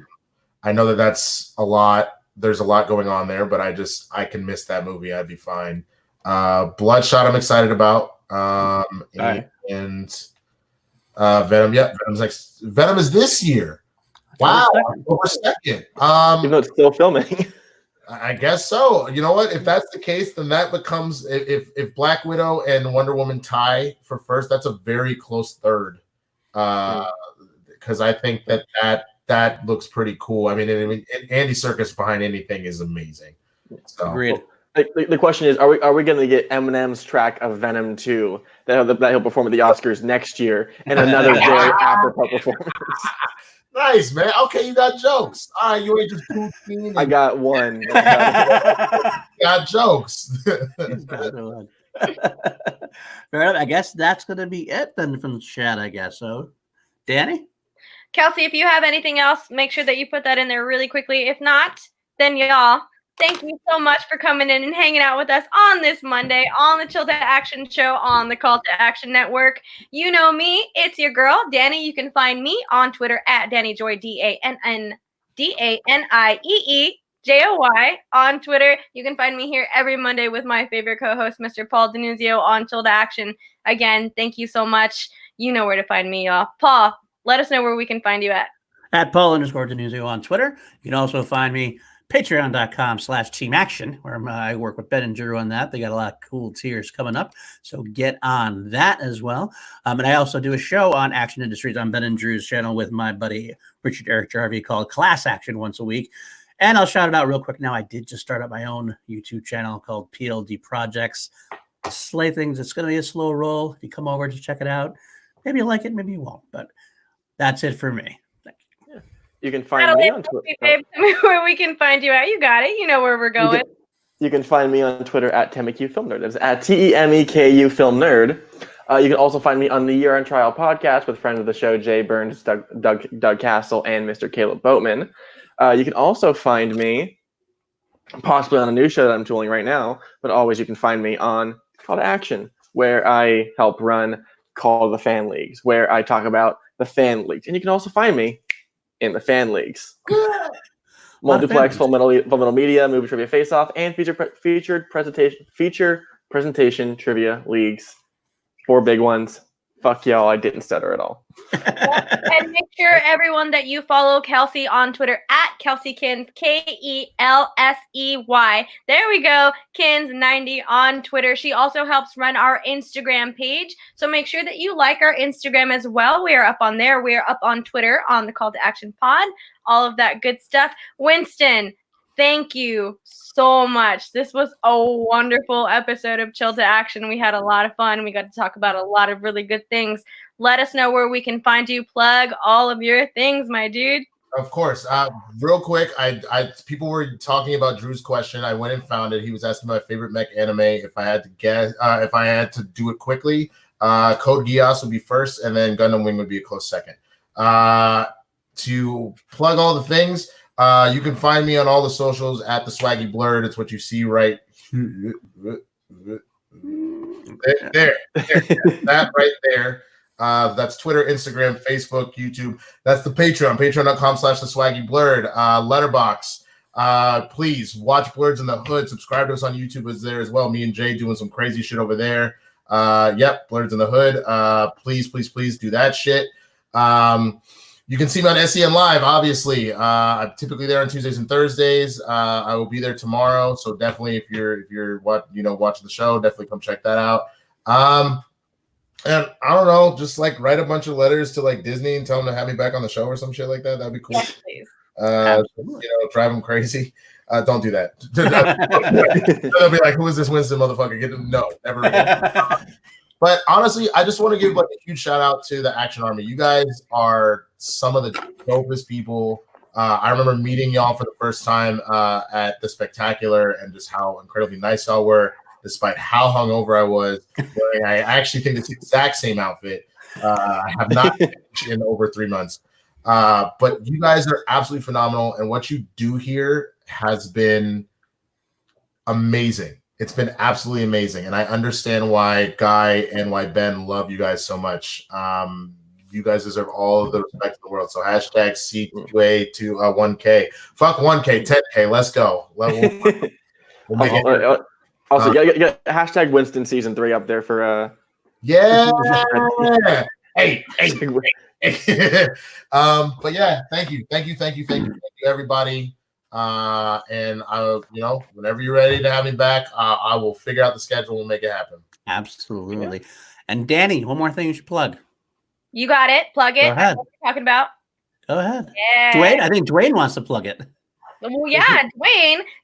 know that's a lot. There's a lot going on there, but I can miss that movie. I'd be fine. Bloodshot, I'm excited about. And Venom. Yeah, Venom is this year. Wow, October 2nd. Even though it's still filming. I guess so. You know what? If that's the case, then that becomes if Black Widow and Wonder Woman tie for first, that's a very close third. Because I think that looks pretty cool. I mean, Andy Serkis behind anything is amazing. So. Agreed. The question is, are we going to get Eminem's track of Venom 2 that he'll perform at the Oscars next year and another very apropos performance? Nice, man. Okay, you got jokes. All right, you ain't just pooping. I got one. Got jokes. Fair enough. I guess that's going to be it then from the chat, I guess. So, Danny? Kelsey, if you have anything else, make sure that you put that in there really quickly. If not, then y'all, thank you so much for coming in and hanging out with us on this Monday on the Chill to Action show on the Call to Action Network. You know me, it's your girl, Danny. You can find me on Twitter at DannyJoy, DannieJoy on Twitter. You can find me here every Monday with my favorite co-host, Mr. Paul DiNuzzo on Chill to Action. Again, thank you so much. You know where to find me, y'all. Paul, let us know where we can find you at. At Paul_DiNuzzo on Twitter. You can also find me patreon.com/Team Action, where I work with Ben and Drew on that. They got a lot of cool tiers coming up, so get on that as well. And I also do a show on Action Industries on Ben and Drew's channel with my buddy Richard Eric Jarvie called Class Action once a week. And I'll shout it out real quick now. I did just start up my own YouTube channel called PLD Projects. Slay things. It's going to be a slow roll. If you come over to check it out, maybe you like it, maybe you won't. But that's it for me. You can find me on Twitter. Tell me where we can find you at. You got it. You know where we're going. You can find me on Twitter at TemekU Film Nerd. It's at TEMEKU Film Nerd. You can also find me on the Year on Trial podcast with friends of the show, Jay Burns, Doug Castle, and Mr. Caleb Boatman. You can also find me possibly on a new show that I'm tooling right now, but always you can find me on Call to Action, where I help run Call the Fan Leagues, where I talk about the fan leagues. And you can also find me in the fan leagues. Multiplex, Full Metal Media, Movie Trivia Face Off, and feature presentation trivia leagues. 4 big ones. Fuck y'all, I didn't stutter at all. And make sure, everyone, that you follow Kelsey on Twitter at KelseyKins, KELSEY. There we go, Kins90 on Twitter. She also helps run our Instagram page, so make sure that you like our Instagram as well. We are up on there. We are up on Twitter on the Call to Action Pod, all of that good stuff. Winston, thank you so much. This was a wonderful episode of Chill to Action. We had a lot of fun. We got to talk about a lot of really good things. Let us know where we can find you. Plug all of your things, my dude. Of course. Real quick, people were talking about Drew's question. I went and found it. He was asking my favorite mech anime. If I had to guess, if I had to do it quickly, Code Geass would be first, and then Gundam Wing would be a close second. To plug all the things, you can find me on all the socials at the Swaggy Blurred. It's what you see right there. That right there. That's Twitter, Instagram, Facebook, YouTube. That's the Patreon, patreon.com/theswaggyblurred. Letterboxd. Please watch Blurs in the Hood. Subscribe to us on YouTube. Is there as well. Me and Jay doing some crazy shit over there. Yep, Blurs in the Hood. Please do that shit. You can see me on SEN Live, obviously. I'm typically there on Tuesdays and Thursdays. I will be there tomorrow. So definitely if you're watching the show, definitely come check that out. And I don't know, just like write a bunch of letters to like Disney and tell them to have me back on the show or some shit like that. That'd be cool. Yes, please. Drive them crazy. Don't do that. They'll be like, "Who is this Winston motherfucker?" Get them. No, never. Again. But honestly, I just want to give like a huge shout out to the Action Army. You guys are some of the dopest people. I remember meeting y'all for the first time at the Spectacular, and just how incredibly nice y'all were. Despite how hungover I was, I actually think it's the exact same outfit. I have not in over 3 months. But you guys are absolutely phenomenal. And what you do here has been amazing. It's been absolutely amazing. And I understand why Ghai and why Ben love you guys so much. You guys deserve all of the respect in the world. So hashtag C2A to 1K. Fuck 1K, 10K. Let's go. We'll make it. Also, get hashtag Winston season 3 up there for yeah. hey. But yeah, thank you everybody. And whenever you're ready to have me back, I will figure out the schedule and make it happen. Absolutely. Yeah. And Danie, one more thing you should plug. You got it. Plug it. Go ahead. What you're talking about. Go ahead. Yeah. Dwayne, I think Dwayne wants to plug it. Well, yeah,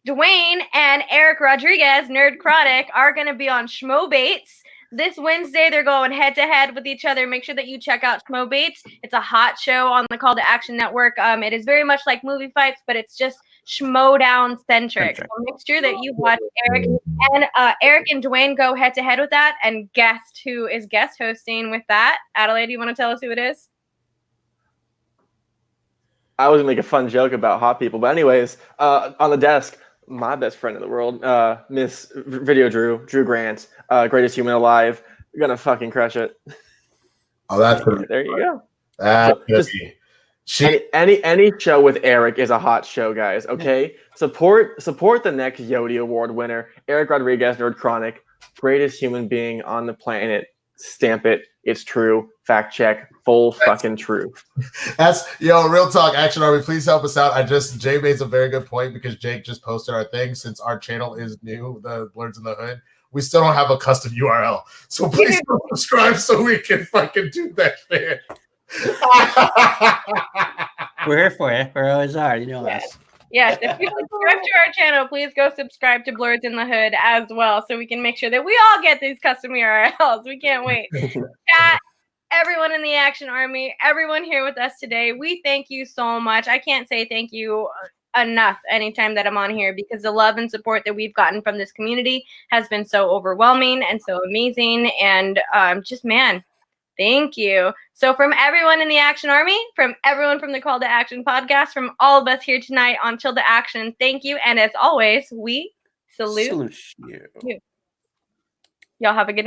Dwayne and Eric Rodriguez, Nerd Chronic, are going to be on Schmoebates this Wednesday. They're going head-to-head with each other. Make sure that you check out Schmoebates. It's a hot show on the Call to Action Network. It is very much like movie fights, but it's just Schmoedown-centric. So make sure that you watch Eric and Dwayne go head-to-head with that, and guest who is guest hosting with that. Adelaide, you want to tell us who it is? I was gonna make a fun joke about hot people, but anyways, on the desk, my best friend in the world, Miss Video Drew Grant, greatest human alive. You're gonna fucking crush it. Oh, that's there you go. That's any show with Eric is a hot show, guys. Okay, support the next Yodi Award winner, Eric Rodriguez, Nerd Chronic, greatest human being on the planet. Stamp it. It's true. Fact check. Full fucking truth. Real talk. Action Army, please help us out. Jay made a very good point because Jake just posted our thing. Since our channel is new, the Blurs in the Hood, we still don't have a custom URL. So please subscribe so we can fucking do that shit. We're here for you. We always are. You know us. Yes, if you subscribe to our channel, please go subscribe to Blurs in the Hood as well, so we can make sure that we all get these custom URLs. We can't wait. Chat, everyone in the Action Army, everyone here with us today, we thank you so much. I can't say thank you enough anytime that I'm on here, because the love and support that we've gotten from this community has been so overwhelming and so amazing. And thank you. So from everyone in the Action Army, from everyone from the Call to Action podcast, from all of us here tonight on Chill to Action, thank you. And as always, we salute you. Y'all have a good night.